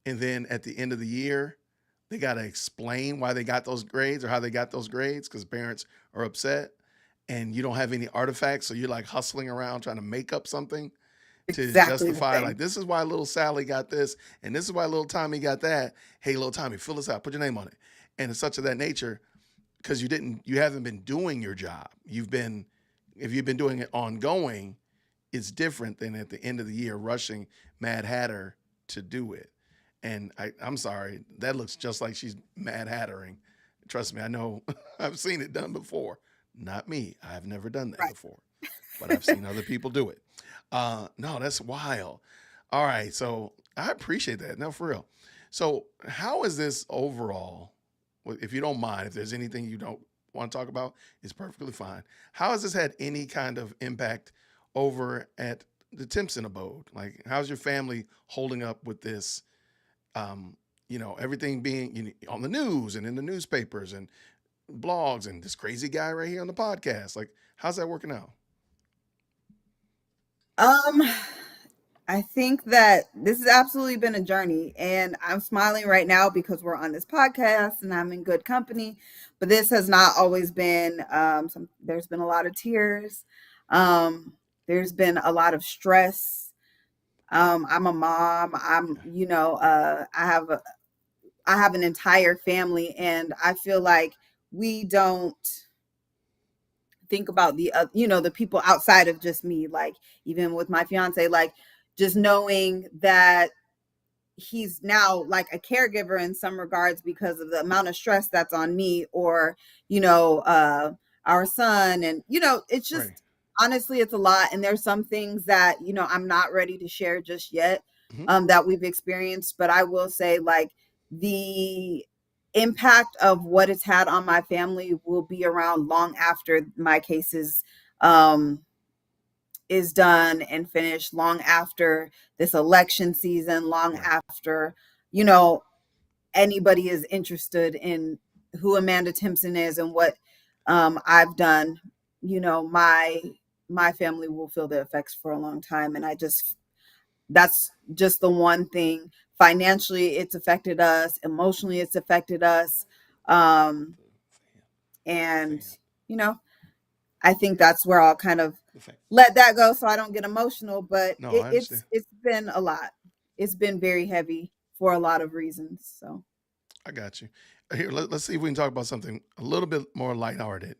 and then at the end of the year, they got to explain why they got those grades or how they got those grades because parents are upset, and you don't have any artifacts, so you're like hustling around trying to make up something to Exactly the justify same. like this is why little Sally got this and this is why little Tommy got that. Hey, little Tommy, fill this out, put your name on it, and it's such of that nature because you haven't been doing your job. If you've been doing it ongoing, it's different than at the end of the year rushing Mad Hatter to do it. And I'm sorry, that looks just like she's Mad Hattering. Trust me, I know. I've seen it done before. Not me. I've never done that before, but I've seen other people do it. No, that's wild. All right, so I appreciate that. No, for real. So, how is this overall? If you don't mind, if there's anything you don't want to talk about, it's perfectly fine. How has this had any kind of impact over at the Timpson abode? Like, how's your family holding up with this? Everything being on the news and in the newspapers and blogs and this crazy guy right here on the podcast. Like, how's that working out? Um, I think that this has absolutely been a journey, and I'm smiling right now because we're on this podcast and I'm in good company. But this has not always been. There's been a lot of tears. Um, there's been a lot of stress. I'm a mom. Yeah. I have an entire family, and I feel like we don't think about the people outside of just me. Like, even with my fiance, like, just knowing that he's now like a caregiver in some regards because of the amount of stress that's on me, or you know uh our son, and it's Right. just, honestly, it's a lot, and there's some things that I'm not ready to share just yet, Hmm. that we've experienced. But I will say, like, the impact of what it's had on my family will be around long after my cases um is done and finished, long after this election season, long Right. after, you know, anybody is interested in who Amanda Timpson is and what I've done. My family will feel the effects for a long time. And that's just the one thing. Financially, it's affected us. Emotionally, it's affected us. Um, and, Fan. you know, I think that's where I'll kind of The fan. let that go so I don't get emotional. But No, it, I understand. it's been a lot. It's been very heavy for a lot of reasons. So I got you. Here, let's see if we can talk about something a little bit more lighthearted.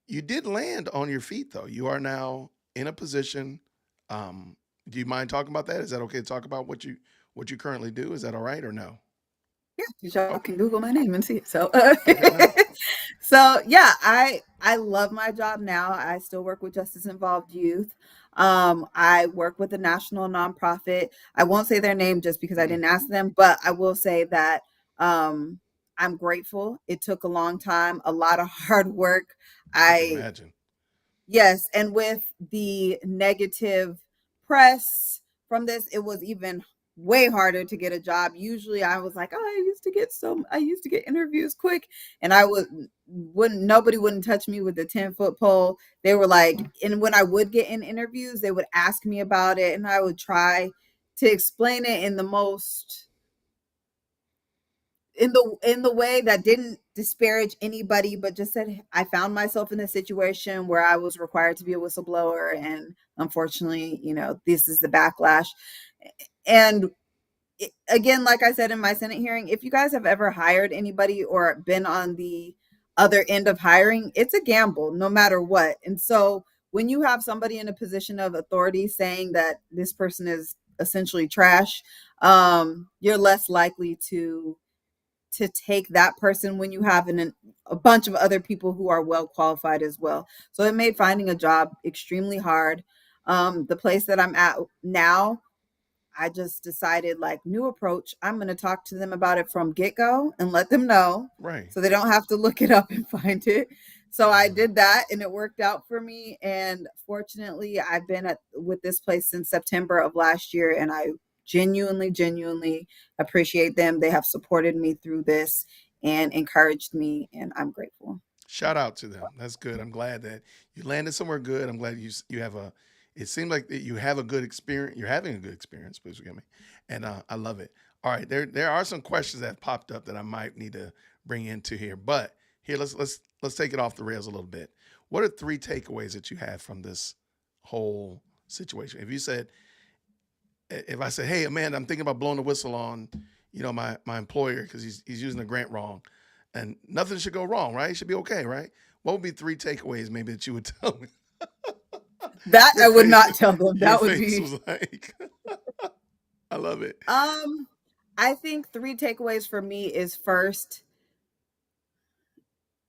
You did land on your feet, though. You are now in a position. Um, do you mind talking about that? Is that okay to talk about what you currently do? Is that all right or no? yeah, y'all Okay. can Google my name and see it. So, Okay. No. so yeah, I love my job now. I still work with justice involved youth. I work with a national nonprofit. I won't say their name just because I Mm-mm. didn't ask them, but I will say that um, I'm grateful. It took a long time, a lot of hard work. I can I imagine. Yes, and with the negative press from this, it was even way harder to get a job. Usually I was like, "Oh, I used to get interviews quick," and I wouldn't nobody wouldn't touch me with a 10-foot pole. They were like, and when I would get in interviews, they would ask me about it, and I would try to explain it in the most in the way that didn't disparage anybody, but just said I found myself in a situation where I was required to be a whistleblower, and unfortunately, this is the backlash. And again, like I said in my Senate hearing, if you guys have ever hired anybody or been on the other end of hiring, it's a gamble no matter what. And so when you have somebody in a position of authority saying that this person is essentially trash, you're less likely to take that person when you have a bunch of other people who are well qualified as well. So it made finding a job extremely hard. The place that I'm at now, I just decided, like, new approach. I'm going to talk to them about it from get go and let them know Right. so they don't have to look it up and find it. So I I love it. did that and it worked out for me. And fortunately, I've been with this place since September of last year, and I genuinely appreciate them. They have supported me through this and encouraged me, and I'm grateful. Shout out to them. That's good. I'm glad that you landed somewhere good. I'm glad you have a. It seemed like that you have a good experience. You're having a good experience. Please forgive me, and I love it. All right, there are some questions that have popped up that I might need to bring into here, but here let's take it off the rails a little bit. What are three takeaways that you have from this whole situation? If I said, hey, Amanda, I'm thinking about blowing the whistle on, my employer because he's using the grant wrong, and nothing should go wrong, right? It should be okay, right? What would be three takeaways maybe that you would tell me? That Your I would face, not tell them. your That would face be was like, I love it. um I think three takeaways for me is, first,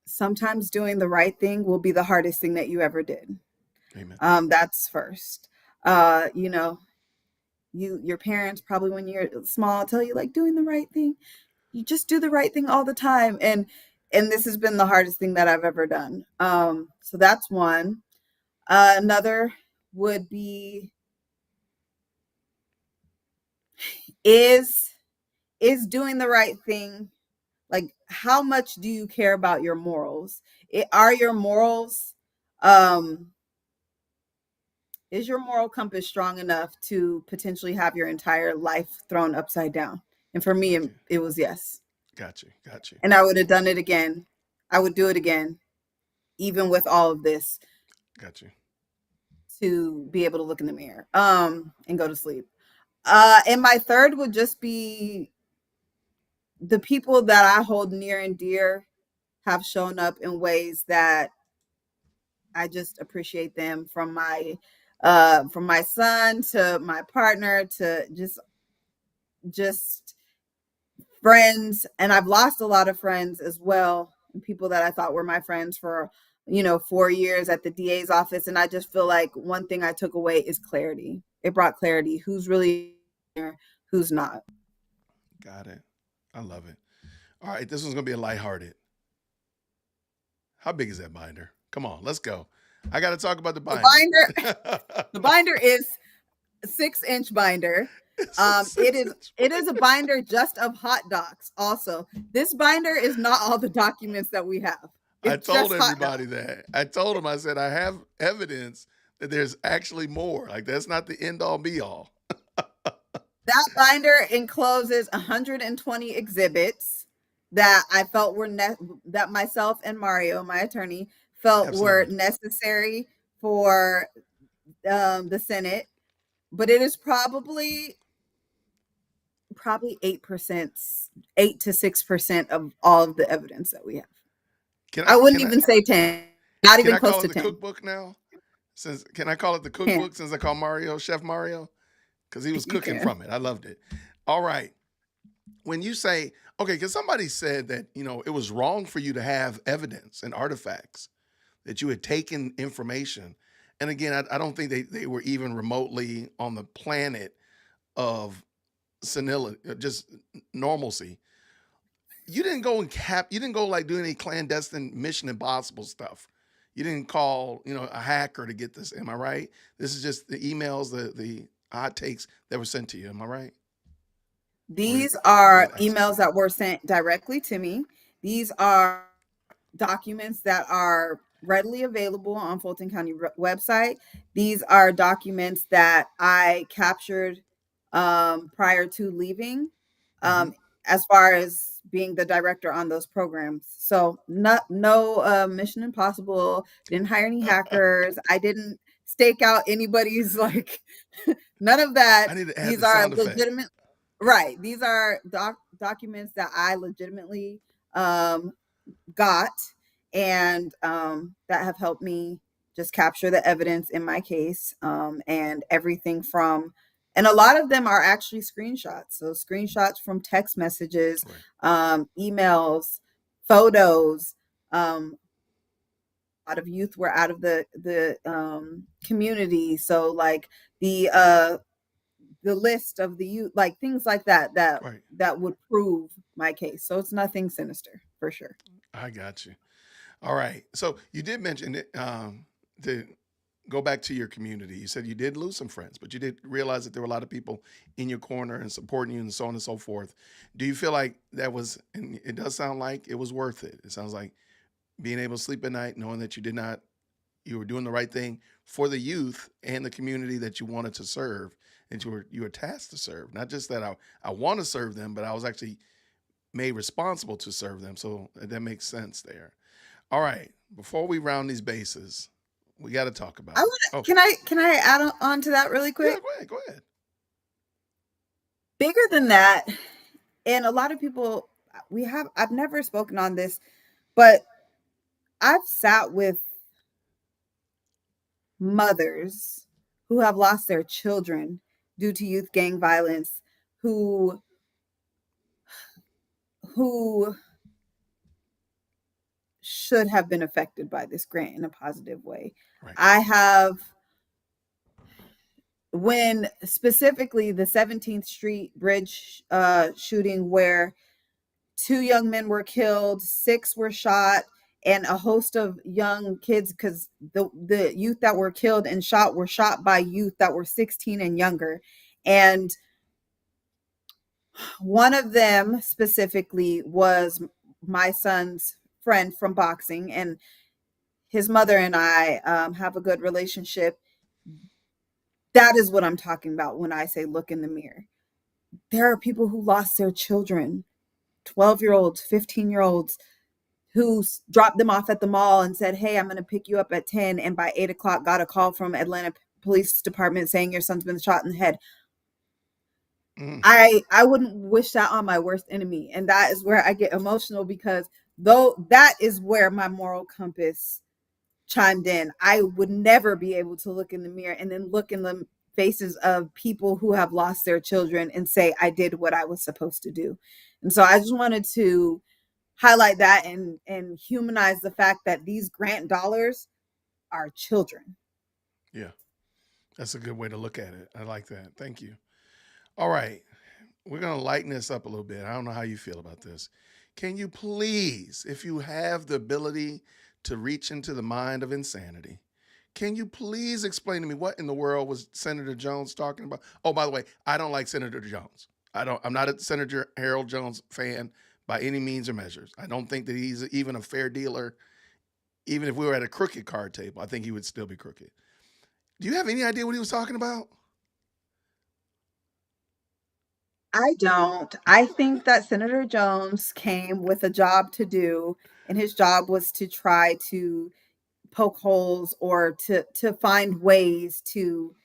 sometimes doing the right thing will be the hardest thing that you ever did. Amen. That's first. Uh, you know, your parents probably when you're small tell you, like, doing the right thing. You just do the right thing all the time. And this has been the hardest thing that I've ever done. So that's one. Another would be, is is doing the right thing, Like, how much do you care about your morals? Are your morals, um, is your moral compass strong enough to potentially have your entire life thrown upside down? And for me, Okay. it was yes. Got you. Got you. And I would have done it again. I would do it again, even with all of this, Got you. to be able to look in the mirror, and go to sleep. And my third would just be the people that I hold near and dear have shown up in ways that I just appreciate them, from my son to my partner to just friends. And I've lost a lot of friends as well, and people that I thought were my friends for 4 years at the DA's office. And I just feel like one thing I took away is clarity. It brought clarity. Who's really there, who's not. Got it. I love it. All right, this one's gonna be a lighthearted. How big is that binder? Come on, let's go. I got to talk about the The binder. binder, the binder is 6-inch binder. It's a It 6 is inch it is a binder just of hot docs. Also, this binder is not all the documents that we have. I It's told just hot docs. everybody that. I told them, I said, I have evidence that there's actually more. Like, that's not the end all be all. That binder encloses 120 exhibits that I felt were that myself and Mario, my attorney, felt were Absolutely. necessary for the Senate. But it is probably 8%, 8 to 6% of all of the evidence that we have. Can I I wouldn't can I even say 10, not can even I close call to it the 10. cookbook now? Since can I call it the Can cookbook since I call Mario Chef Mario? Because he was you cooking can? from it. I loved it. All right. When you say, okay, because somebody said that, it was wrong for you to have evidence and artifacts, that you had taken information. And again, I don't think they were even remotely on the planet of senility, just normalcy. You didn't go like do any clandestine Mission Impossible stuff. You didn't call, a hacker to get this. Am I right? This is just the emails, the hot takes that were sent to you. Am I right? Or These is are that accurate? emails that were sent directly to me. These are documents that are readily available on Fulton County website. These are documents that I captured prior to leaving, Hmm. um, as far as being the director on those programs. So no Mission Impossible. Didn't hire any hackers. I didn't stake out anybody's like none of that. I need to add These the are sound effect. legitimate. Right. These are documents that I legitimately um, got, and that have helped me just capture the evidence in my case, and everything from, and a lot of them are actually screenshots. So screenshots from text messages, Right. emails, photos. A lot of youth were out of the community, so like the list of the youth, like things like that Right. that would prove my case. So it's nothing sinister for sure. I got you. All right. So you did mention it, to go back to your community. You said you did lose some friends, but you did realize that there were a lot of people in your corner and supporting you and so on and so forth. Do you feel like that was, and it does sound like it was worth it. It sounds like being able to sleep at night, knowing that you were doing the right thing for the youth and the community that you wanted to serve and you were tasked to serve. Not just that I want to serve them, but I was actually made responsible to serve them. So that makes sense there. All right. Before we round these bases, we got to talk I about. want Oh, can I add on to that really yeah. quick? Go ahead. Go ahead. Bigger than that, and a lot of people, I've never spoken on this, but I've sat with mothers who have lost their children due to youth gang violence, who who should have been affected by this grant in a positive way. Right. I have, when specifically the 17th Street Bridge shooting, where 2 young men were killed, 6 were shot, and a host of young kids, because the youth that were killed and shot were shot by youth that were 16 and younger. And one of them specifically was my son's friend from boxing, and his mother and I have a good relationship. That is what I'm talking about when I say look in the mirror. There are people who lost their children, 12-year-olds, 15-year-olds, who dropped them off at the mall and said, "Hey, I'm going to pick you up at 10." And by 8 o'clock, got a call from Atlanta Police Department saying your son's been shot in the head. Mm, I wouldn't wish that on my worst enemy. And that is where I get emotional, because though that is where my moral compass chimed in. I would never be able to look in the mirror and then look in the faces of people who have lost their children and say I did what I was supposed to do. And so I just wanted to highlight that and humanize the fact that these grant dollars are children. yeah, that's a good way to look at it. I like that. Thank you. All right. We're going to lighten this up a little bit. I don't know how you feel about this. Can you please, if you have the ability to reach into the mind of insanity, can you please explain to me what in the world was Senator Jones talking about? Oh, by the way, I don't like Senator Jones. I'm not a Senator Harold Jones fan by any means or measures. I don't think that he's even a fair dealer. Even if we were at a crooked card table, I think he would still be crooked. Do you have any idea what he was talking about? I don't. I think that Senator Jones came with a job to do, and his job was to try to poke holes or to find ways to,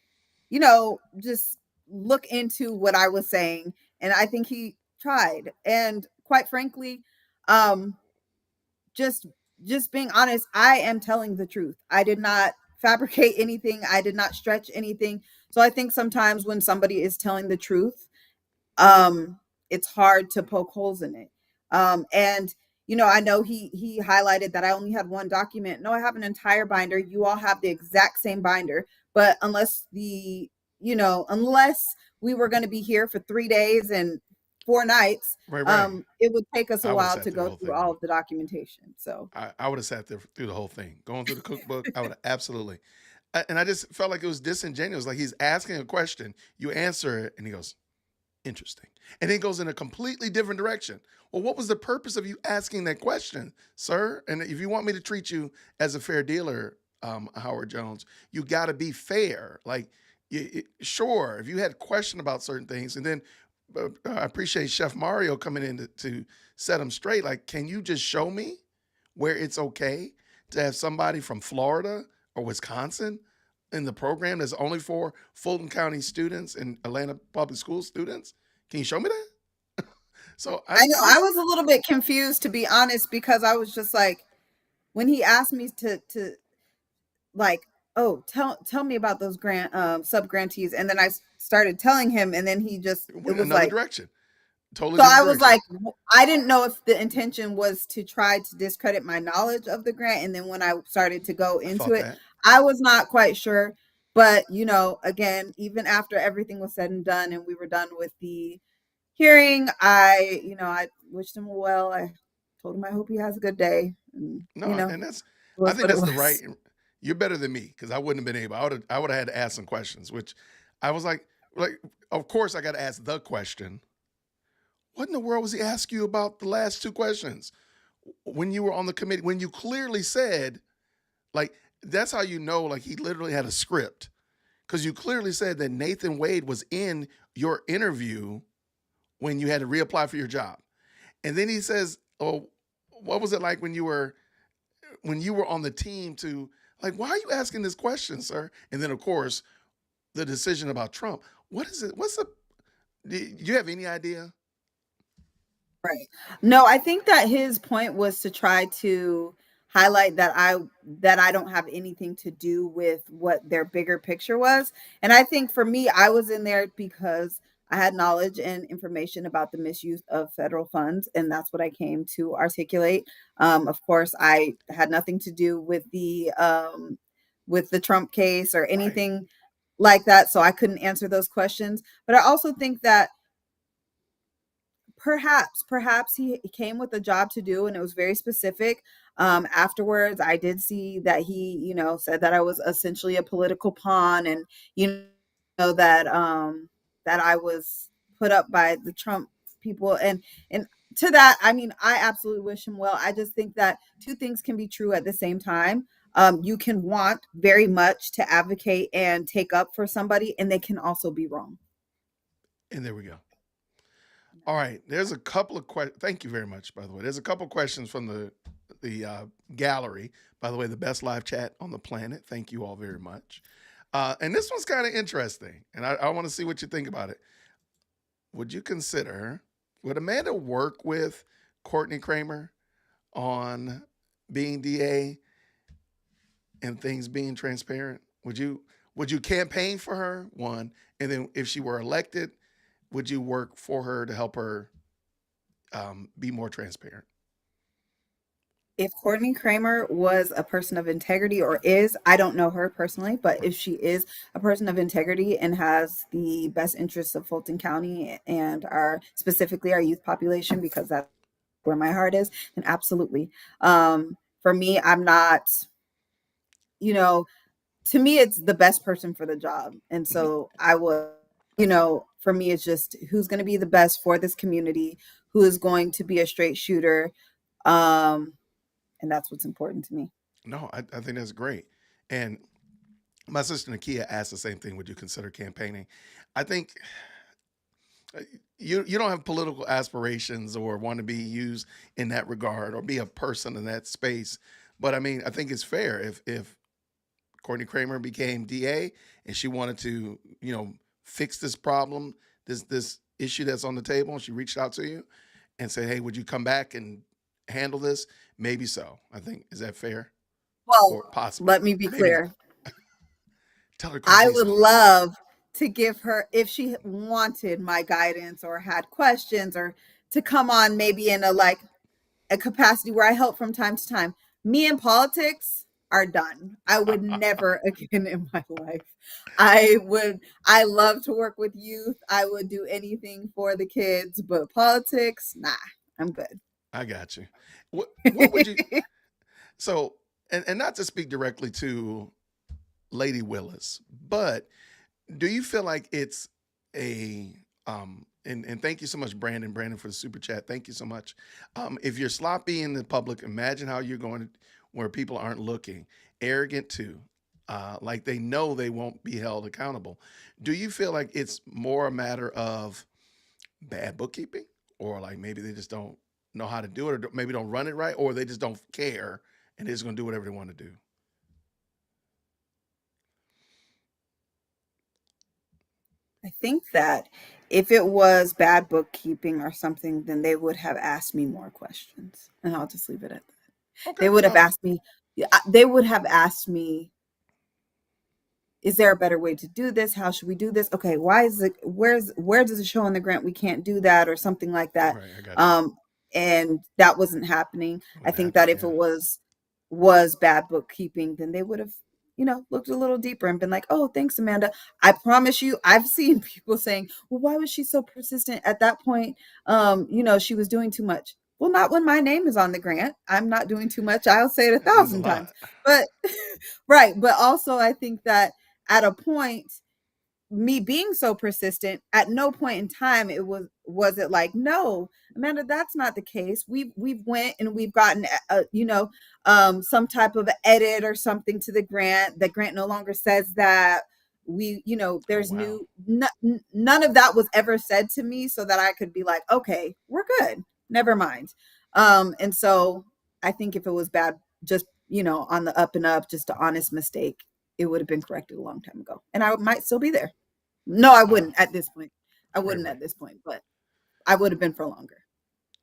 just look into what I was saying. And I think he tried. And quite frankly, um, just just being honest, I am telling the truth. I did not fabricate anything. I did not stretch anything. So I think sometimes when somebody is telling the truth, um it's hard to poke holes in it. And I know he highlighted that I only had one document. No, I have an entire binder. You all have the exact same binder, but unless we were going to be here for 3 days and 4 nights, Right, right. it would take us a I would have while sat to through the go whole through thing all though. of the documentation. So I would have sat there through the whole thing, going through the cookbook. I would have absolutely. And I just felt like it was disingenuous. Like he's asking a question, you answer it, and he goes, interesting. And then goes in a completely different direction. Well, what was the purpose of you asking that question, sir? And if you want me to treat you as a fair dealer, Howard Jones, you got to be fair. Like, sure, if you had a question about certain things, and then I appreciate Chef Mario coming in to set them straight. Like, can you just show me where it's okay to have somebody from Florida or Wisconsin in the program that's only for Fulton County students and Atlanta public school students? Can you show me that? So I know I I just was a litlittle bit confused, to be honest, because I was just like, when he asked me to like, oh, tell me about those grant sub grantees, and then I started telling him, and then it went was another like, direction, totally so different I was direction. like, I didn't know if the intention was to try to discredit my knowledge of the grant, and then when I started to go I into thought it, that. I was not quite sure. But again, even after everything was said and done and we were done with the hearing, I wished him well. I told him I hope he has a good day, and No, and that's it I was think what it that's the right. was. You're better than me because I wouldn't have been able. I would have had to ask some questions, which I was like, of course I got to ask the question. What in the world was he asking you about the last two questions when you were on the committee? When you clearly said, like, that's how you know, like, he literally had a script because you clearly said that Nathan Wade was in your interview when you had to reapply for your job, and then he says, "Oh, what was it like when you were on the team to like, why are you asking this question, sir?" And then, of course, the decision about Trump. What is it? Do you have any idea? Right. No, I think that his point was to try to highlight that I don't have anything to do with what their bigger picture was. And I think for me, I was in there because I had knowledge and information about the misuse of federal funds, and that's what I came to articulate. Of course, I had nothing to do with the Trump case or Right. anything like that, so I couldn't answer those questions. But I also think that perhaps he came with a job to do, and it was very specific. Afterwards, I did see that he, said that I was essentially a political pawn, and that I was put up by the Trump people, and to that, I mean, I absolutely wish him well. I just think that two things can be true at the same time. You can want very much to advocate and take up for somebody, and they can also be wrong. And there we go. All right. There's a couple of questions. Thank you very much, by the way. There's a couple of questions from the gallery. By the way, the best live chat on the planet. Thank you all very much. And this one's kind of interesting, and I want to see what you think about it. Would you consider, would Amanda work with Courtney Kramer on being DA and things being transparent? Would you campaign for her, one, and then if she were elected, would you work for her to help her be more transparent? If Courtney Kramer was a person of integrity, or is, I don't know her personally, but if she is a person of integrity and has the best interests of Fulton County and our, specifically our youth population, because that's where my heart is, then absolutely. For me, I'm not, you know, to me, it's the best person for the job. And Mhm. so I would, for me, it's just who's going to be the best for this community, who is going to be a straight shooter. Um, and that's what's important to me. No, I think that's great. And my sister Nakia asked the same thing. Would you consider campaigning? I think uh, you don't have political aspirations or want to be used in that regard or be a person in that space. But I mean, I think it's fair if Courtney Kramer became DA and she wanted to, fix this problem, this issue that's on the table, and she reached out to you and said, "Hey, would you come back and handle this?" Maybe so. I think, is that fair Well, or possible? let me be Maybe not. clear. Tell her I Carlisa. would love to give her, if she wanted my guidance or had questions, or to come on maybe in a capacity where I help from time to time. Me and politics are done. I would never again in my life. I love to work with youth. I would do anything for the kids, but politics, nah, I'm good. I got you. What would you so and not to speak directly to Lady Willis, but do you feel like it's a and thank you so much, Brandon, for the super chat. Thank you so much. If you're sloppy in the public, imagine how you're going to where people aren't looking. Arrogant too. Like they know they won't be held accountable. Do you feel like it's more a matter of bad bookkeeping, or like maybe they just don't know how to do it, or maybe don't run it right, or they just don't care and they're just going to do whatever they want to do? I think that if it was bad bookkeeping or something, then they would have asked me more questions. And I'll just leave it at that. Okay, They would have no, asked me, yeah, they would have asked me, is there a better way to do this? How should we do this? Okay, why is it, where does it show in the grant we can't do that, or something like that? right, I got you. Um, and that wasn't happening. It I wasn't think that happening, if it yeah. was bad bookkeeping, then they would have, looked a little deeper and been like, "Oh, thanks, Amanda." I promise you, I've seen people saying, "Well, why was she so persistent at that point? She was doing too much." Well, not when my name is on the grant. I'm not doing too much. I'll say it a There's a thousand times. lot. But right, but also I think that at a point, me being so persistent, at no point in time was it like, no, Amanda, that's not the case. We've went and we've gotten some type of edit or something to the grant. The grant no longer says that. Oh There's wow. none of that was ever said to me, so that I could be like, okay, we're good, never mind. And so I think if it was bad, just on the up and up, just an honest mistake, it would have been corrected a long time ago, and I might still be there. No, I Wow. wouldn't at this point. I Right, wouldn't right. at this point, but I would have been for longer.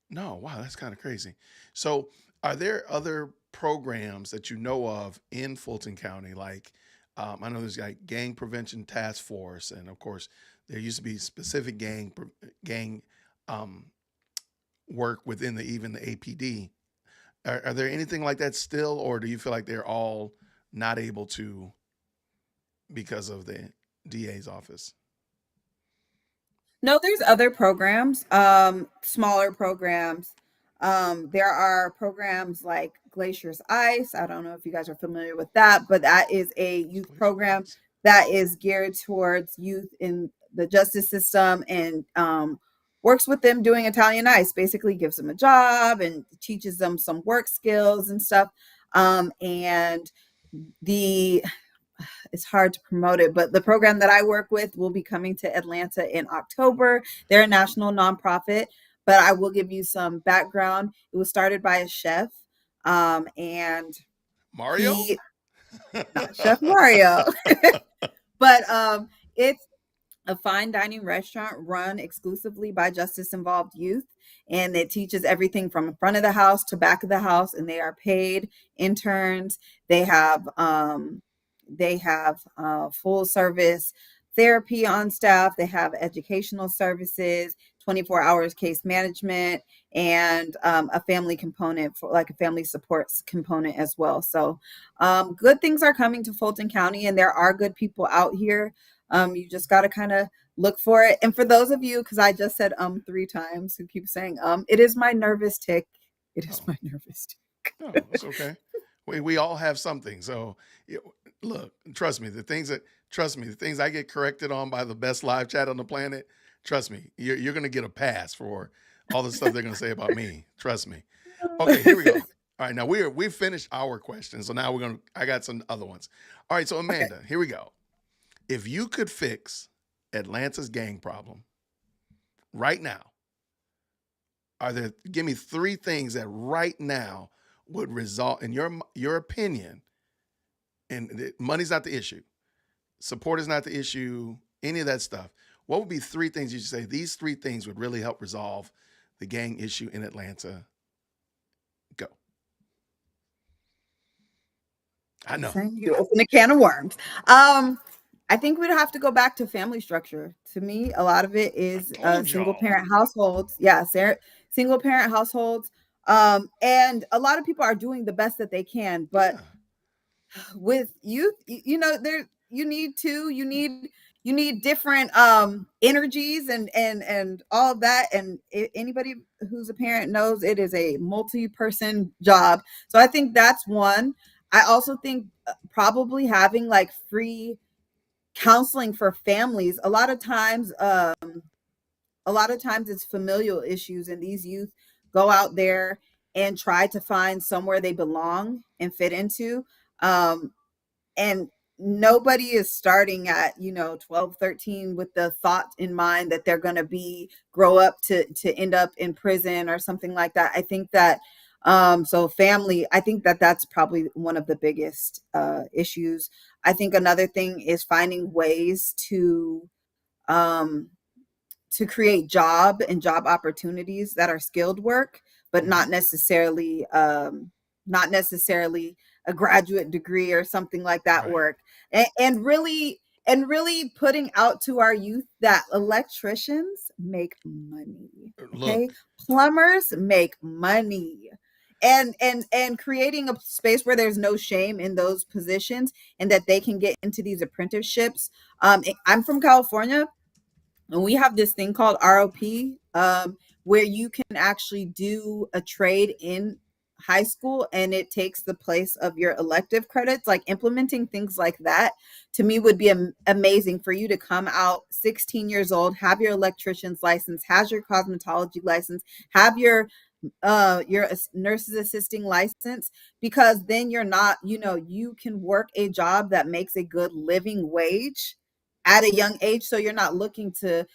No, wow, that's kind of crazy. So, are there other programs that you know of in Fulton County? Like, I know there's like gang prevention task force, and of course, there used to be specific gang um, work within even the APD. Are there anything like that still, or do you feel like they're all not able to because of the DA's office? No, there's other programs, smaller programs. There are programs like Glacier's Ice. I don't know if you guys are familiar with that, but that is a youth Glacier program Ice. that is geared towards youth in the justice system, and works with them doing Italian Ice, basically gives them a job and teaches them some work skills and stuff. And the it's hard to promote it, but the program that I work with will be coming to Atlanta in October. They're a national nonprofit, but I will give you some background. It was started by a chef, and Mario? he, not Chef Mario, but it's a fine dining restaurant run exclusively by justice involved youth, and it teaches everything from front of the house to back of the house, and they are paid interns. They have full service therapy on staff. They have educational services, 24 hours case management, and a family component, for like a family supports component as well. So good things are coming to Fulton County, and there are good people out here. You just got to kind of look for it. And for those of you, because I just said 3 times, who keep saying it is my nervous tick. It is Oh, my nervous tick. no, it's okay. We all have something. So look, trust me, the things I get corrected on by the best live chat on the planet, trust me, you're gonna get a pass for all the stuff they're gonna say about me. Trust me. Okay, here we go. All right, now we've finished our questions. So now I got some other ones. All right, so Okay. Amanda, here we go. If you could fix Atlanta's gang problem right now, give me 3 things that right now would result in your opinion, and money's not the issue, support is not the issue, any of that stuff. What would be 3 things you should say? These 3 things would really help resolve the gang issue in Atlanta. Go. I know. Saying you open a can of worms. I think we'd have to go back to family structure. To me, a lot of it I is told single y'all. parent households. Yeah, single parent households. And a lot of people are doing the best that they can, but Yeah. with youth, there you need different energies and all of that. And anybody who's a parent knows it is a multi-person job. So I think that's one. I also think probably having like free counseling for families. A lot of times it's familial issues, and these youth go out there and try to find somewhere they belong and fit into. Um, and nobody is starting at 12, 13 with the thought in mind that they're going to be grow up to end up in prison or something like that. I think that so family, I think that that's probably one of the biggest issues. I think another thing is finding ways um to create job opportunities that are skilled work, but Hmm. not necessarily a graduate degree or something like that Right. work. And really putting out to our youth that electricians make money. Okay, Look. plumbers make money. And creating a space where there's no shame in those positions, and that they can get into these apprenticeships. I'm from California, and we have this thing called ROP, where you can actually do a trade in high school, and it takes the place of your elective credits. Like implementing things like that to me would be amazing, for you to come out 16 years old, have your electrician's license, has your cosmetology license, have your nurse's assisting license, because then you're not, you can work a job that makes a good living wage at a young age, so you're not looking to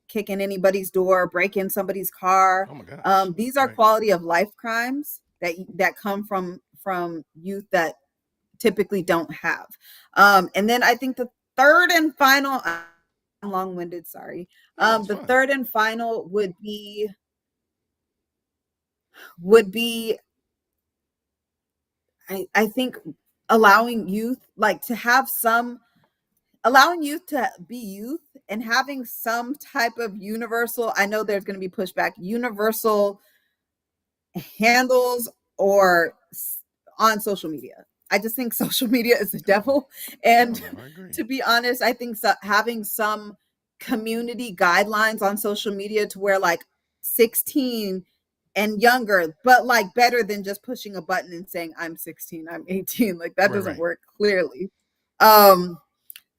kick in anybody's door, break in somebody's car. Oh my gosh. These are Right. quality of life crimes that come from youth that typically don't have. And then I think the third and final, I'm long-winded, sorry. No, it's The fine. third and final would be I think allowing youth, like, to have some allowing youth to be youth, and having some type of universal, I know there's going to be pushback, universal handles or on social media. I just think social media is the Oh, devil. And no, I agree. to be honest, I think having some community guidelines on social media, to where like 16 and younger, but like better than just pushing a button and saying I'm 16, I'm 18. Like that Right, doesn't right. work clearly. Um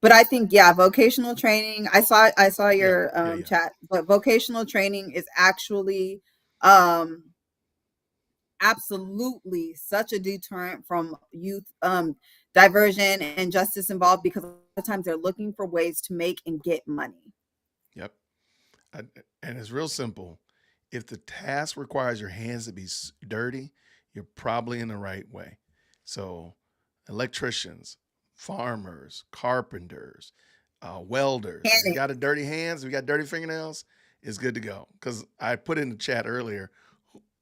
But I think, yeah, vocational training. I saw Yeah, your yeah, yeah. chat, but vocational training is actually um absolutely such a deterrent from youth diversion and justice involved, because a lot of times they're looking for ways to make and get money. Yep. I, and it's real simple. If the task requires your hands to be dirty, you're probably in the right way. So, electricians, farmers, carpenters, welders. If you Panic. got a dirty hands, if you got dirty fingernails, it's good to go. Because I put in the chat earlier,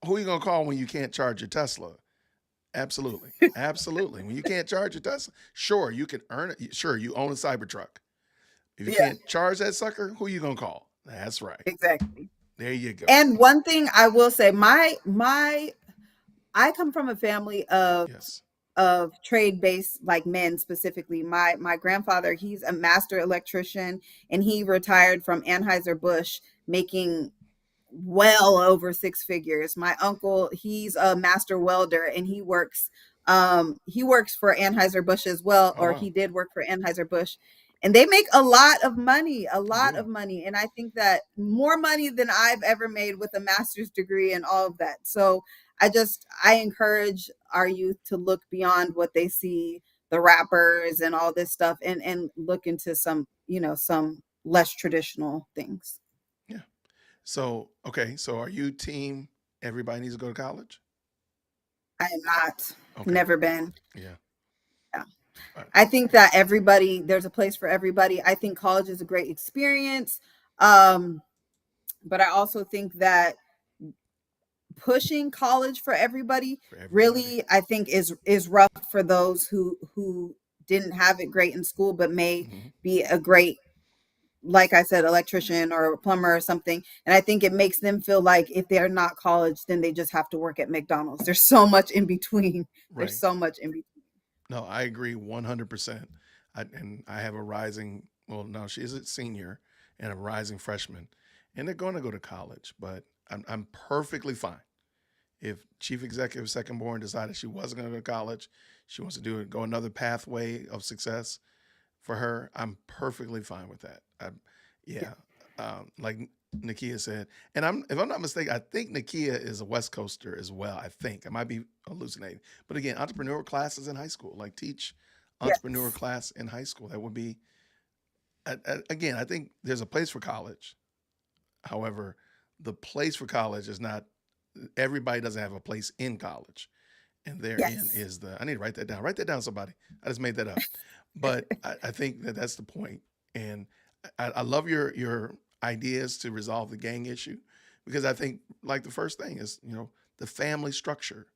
who are you gonna call when you can't charge your Tesla? Absolutely, absolutely. When you can't charge your Tesla, sure you can earn it. Sure, you own a Cybertruck. If you Yeah, can't charge that sucker, who you gonna call? That's right. exactly. There you go. And one thing I will say, my I come from a family Yes. of trade based, like men specifically. My grandfather, he's a master electrician, and he retired from Anheuser-Busch making well over six figures. My uncle, he's a master welder, and he works for Anheuser-Busch as well, Oh or wow, he did work for Anheuser-Busch. And they make a lot of money, a they lot do. of money. And I think that more money than I've ever made with a master's degree and all of that. So I encourage our youth to look beyond what they see, the rappers and all this stuff, and look into some, some less traditional things. Yeah. So okay. So are you team? Everybody needs to go to college. I am not. Okay. Never been. Yeah. Yeah. Uh, I think that there's a place for everybody. I think college is a great experience. But I also think that pushing college for everybody for everybody. really, I think, is rough for those who didn't have it great in school, but may Hmm. be a great, like I said, electrician or a plumber or something. And I think it makes them feel like if they're not college, then they just have to work at McDonald's. There's so much in between. There's Right. so much in between. No, I agree 100%. And I have a rising. Well, no, she is a senior and a rising freshman, and they're going to go to college. But I'm perfectly fine if chief executive second born decided she wasn't going to go to college, she wants to do it, go another pathway of success for her. I'm perfectly fine with that. Yeah. Yeah, like Nakia said, and if I'm not mistaken, I think Nakia is a West Coaster as well. I think I might be hallucinating, but again, entrepreneurial classes in high school, like teach entrepreneur Yes. class in high school. That would be again. I think there's a place for college. However, the place for college is not. Everybody doesn't have a place in college, and therein Yes. is the. I need to write that down. Write that down, somebody. I just made that up, but I think that that's the point. And I love your ideas to resolve the gang issue, because I think like the first thing is the family structure.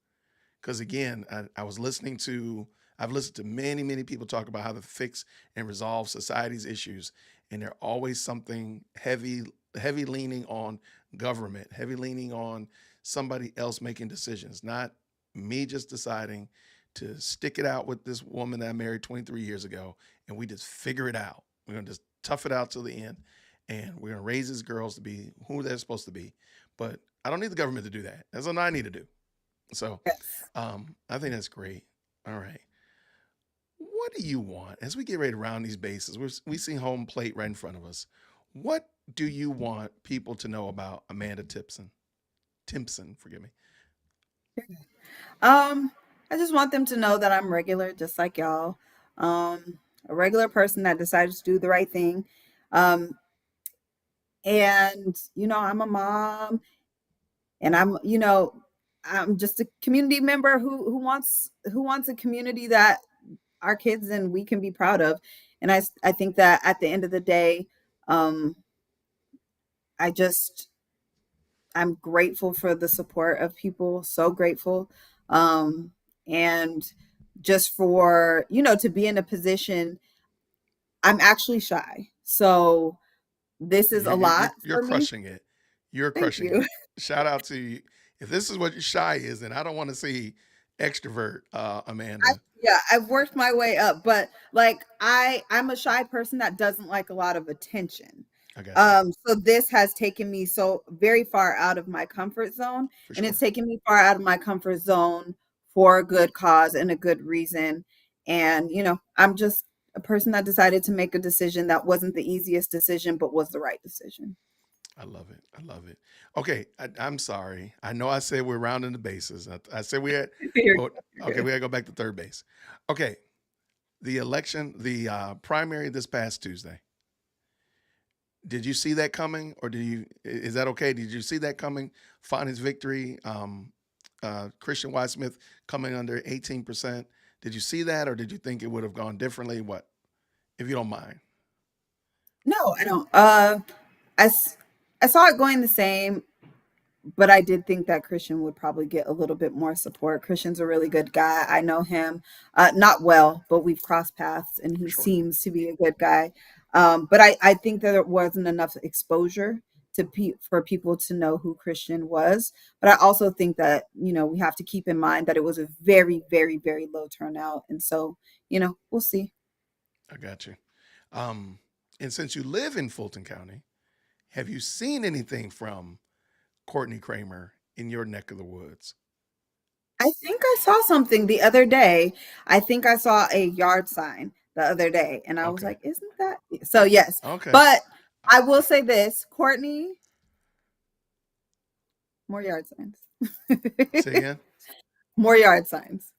Because again, I was listening to. I've listened to many people talk about how to fix and resolve society's issues, and they're always something heavy leaning on government, heavy leaning on somebody else making decisions, not me just deciding to stick it out with this woman that I married 23 years ago, and we just figure it out. We're gonna just tough it out till the end, and we're gonna raise these girls to be who they're supposed to be. But I don't need the government to do that. That's what I need to do. So Yes. I think that's great. All right. What do you want as we get ready to round these bases? We see home plate right in front of us. What do you want people to know about Amanda Timpson? Timpson, forgive me. Um, I just want them to know that I'm regular, just like y'all. A regular person that decided to do the right thing. Um, and I'm a mom, and I'm just a community member who wants a community that our kids and we can be proud of. And I think that at the end of the day, um, I just I'm grateful for the support of people, so grateful. Um, and just for, to be in a position, I'm actually shy. So this is a lot You're for me. crushing it. You're Thank crushing you. it. Shout out to you. If this is what your shy is, then I don't want to see extrovert I, Amanda. yeah, I've worked my way up, but like I'm a shy person that doesn't like a lot of attention. I got you So this has taken me so very far out of my comfort zone, for and it's sure. taken me far out of my comfort zone for a good cause and a good reason. And I'm just a person that decided to make a decision that wasn't the easiest decision, but was the right decision. I love it. I love it. Okay, I'm sorry. I know I said we're rounding the bases. I said we had, You're, but you're okay, good. we gotta go back to third base. Okay, the election, the primary this past Tuesday. Did you see that coming, or Is that okay? Did you see that coming? Fani's victory, Christian Smith coming under 18%. Did you see that, or did you think it would have gone differently? What, if you don't mind? No, I don't. I, s- I saw it going the same, but I did think that Christian would probably get a little bit more support. Christian's a really good guy. I know him, not well, but we've crossed paths, and he Sure, seems to be a good guy. But I think that there wasn't enough exposure for people to know who Christian was. But I also think that we have to keep in mind that it was a very, very, very low turnout, and so we'll see. I got you. Um, and since you live in Fulton County, have you seen anything from Courtney Kramer in your neck of the woods? I think I saw something the other day. I think I saw a yard sign the other day, and I was Okay, like, "Isn't that?" So yes, okay. but I will say this, Courtney, more yard signs, Say again. more yard signs,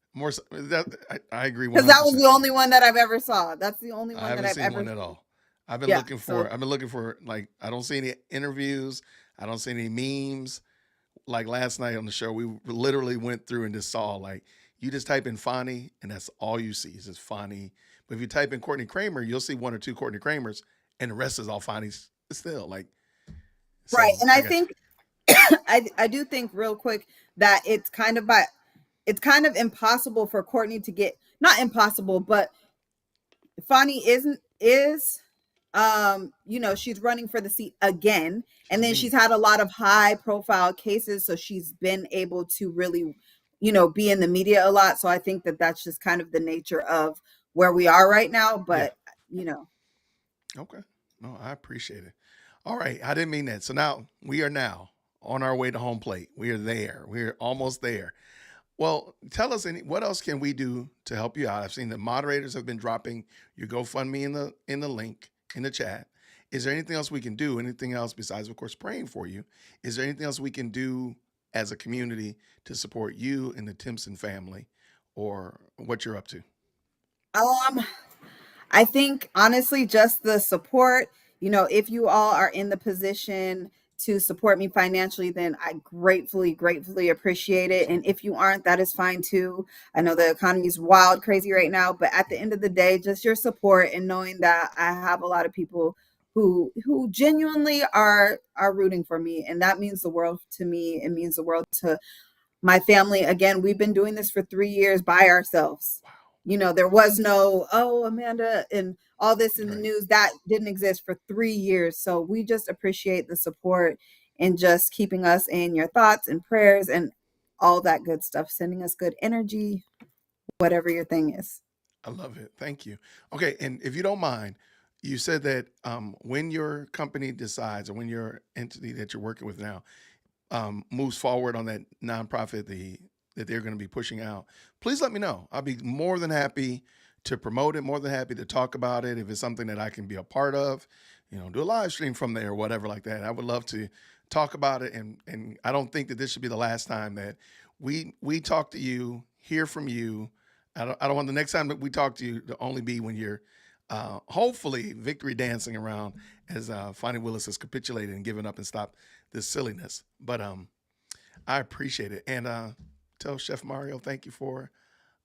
That I agree one because hundred that was percent. the only one that I've ever saw. That's the only I one that haven't I've seen ever one at seen. all. I've been Yeah. looking for. So I've been looking for like I don't see any interviews. I don't see any memes. Like last night on the show, we literally went through and just saw like you just type in Fani and that's all you see is just Fani. But if you type in Courtney Kramer, you'll see one or two Courtney Kramers, and the rest is all Fani's still. Like right, so, and I I got you. think I do think real quick that it's kind of impossible for Courtney to get, not impossible, but Fani is she's running for the seat again, and She's then she's me. had a lot of high profile cases, so she's been able to really be in the media a lot. So I think that that's just kind of the nature of where we are right now, Yeah. but you know Okay. No, I appreciate it. All right. I didn't mean that. So now we are now on our way to home plate. We are there. We're almost there. Well, tell us what else can we do to help you out? I've seen the moderators have been dropping your GoFundMe in the link in the chat. Is there anything else we can do? Anything else besides, of course, praying for you? Is there anything else we can do as a community to support you and the Timpson family, or what you're up to? um I think honestly, just the support, if you all are in the position to support me financially, then I gratefully, gratefully appreciate it. And Absolutely. if you aren't, that is fine too. I know the economy is wild, crazy right now, but at the Yeah. end of the day, just your support and knowing that I have a lot of people who genuinely are rooting for me, and that means the world to me. It means the world to my family. Again, we've been doing this for 3 years by ourselves. Wow. There was no, oh, Amanda, and all this in the Right. news that didn't exist for 3 years. So we just appreciate the support and just keeping us in your thoughts and prayers and all that good stuff, sending us good energy, whatever your thing is. I love it. Thank you. Okay, and if you don't mind, you said that when your company decides, or when your entity that you're working with now moves forward on that nonprofit that they're going to be pushing out, please let me know. I'll be more than happy to promote it, more than happy to talk about it. If it's something that I can be a part of, do a live stream from there or whatever like that. I would love to talk about it, and I don't think that this should be the last time that we talk to you, hear from you. I don't want the next time that we talk to you to only be when you're hopefully victory dancing around as Fani Willis has capitulated and given up and stopped this silliness. But I appreciate it. And tell Chef Mario, thank you for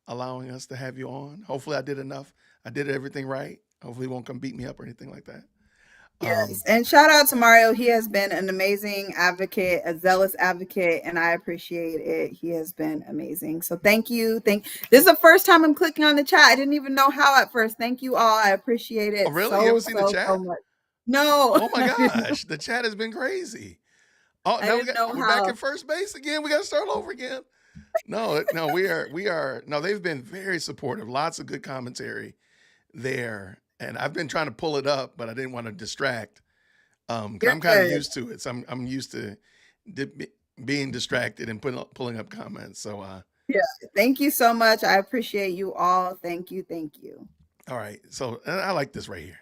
allowing us to have you on. Hopefully I did enough. I did everything right. Hopefully he won't come beat me up or anything like that. Yes. And shout out to Mario. He has been an amazing advocate, a zealous advocate, and I appreciate it. He has been amazing. So thank you. This is the first time I'm clicking on the chat. I didn't even know how at first. Thank you all. I appreciate Oh, it really? You so, haven't seen the so, so chat? much. No, Oh my I didn't know. gosh. The chat has been crazy. Oh, I now didn't know we're back at how. first base again. We got to start over again. No, we are no, they've been very supportive. Lots of good commentary there. And I've been trying to pull it up, but I didn't want to distract. 'Cause You're I'm kind of good. used to it. So I'm used to being distracted and pulling up comments. So Yeah. Thank you so much. I appreciate you all. Thank you. Thank you. All right. So and I like this right here.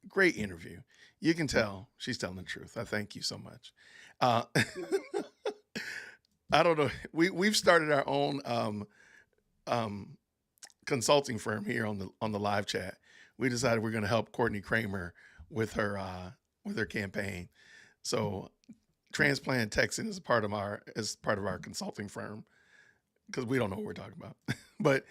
Great interview. You can tell she's telling the truth. I thank you so much. Uh, I don't know. We've started our own um, consulting firm here on the live chat. We decided we're going to help Courtney Kramer with her campaign. So transplant texting is part of our consulting firm because we don't know what we're talking about. But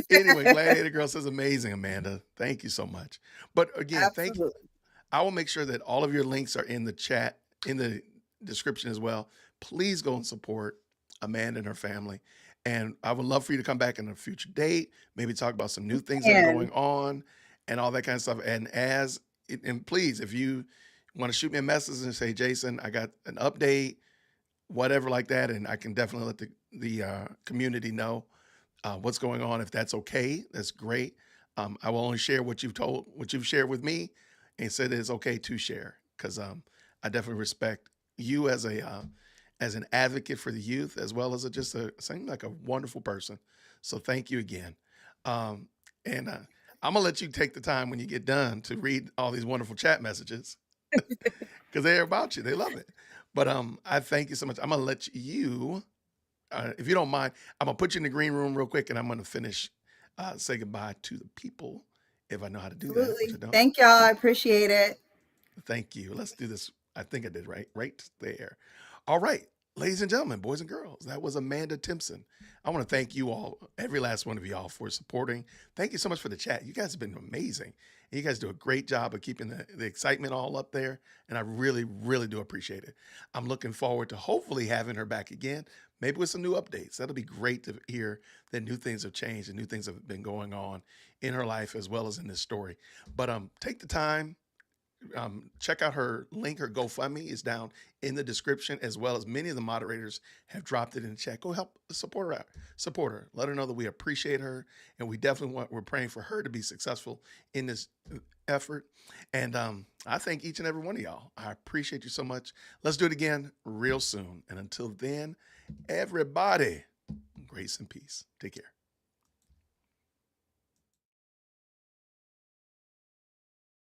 anyway, Gladiator Girl says amazing, Amanda. Thank you so much. But again, thank you. Absolutely. I will make sure that all of your links are in the chat, in the description as well. Please go and support Amanda and her family. And I would love for you to come back in a future date, maybe talk about some new things that are And going on and all that kind of stuff. And please, if you want to shoot me a message and say, Jason, I got an update, whatever like that, and I can definitely let the community know what's going on. If that's okay, that's great. I will only share what you've shared with me, and said it's okay to share because I definitely respect you as an advocate for the youth as well as seem like a wonderful person. So thank you again. Um, and I'm gonna let you take the time when you get done to read all these wonderful chat messages because they're about you. They love it. But I thank you so much. I'm gonna let you, if you don't mind, I'm gonna put you in the green room real quick, and I'm gonna finish say goodbye to the people if I know how to do that, which I absolutely. don't. Thank y'all. I appreciate it. Thank you. Let's do this. I think I did right there. All right, ladies and gentlemen, boys and girls, that was Amanda Timpson. I want to thank you all, every last one of y'all, for supporting. Thank you so much for the chat. You guys have been amazing. You guys do a great job of keeping the excitement all up there, and I really, really do appreciate it. I'm looking forward to hopefully having her back again, maybe with some new updates. That'll be great to hear that new things have changed and new things have been going on in her life as well as in this story. But take the time. Check out her link. Her GoFundMe is down in the description, as well as many of the moderators have dropped it in the chat. Go help support her out. Support her. Let her know that we appreciate her, and we're praying for her to be successful in this effort. And I thank each and every one of y'all. I appreciate you so much. Let's do it again real soon. And until then, everybody, grace and peace. Take care.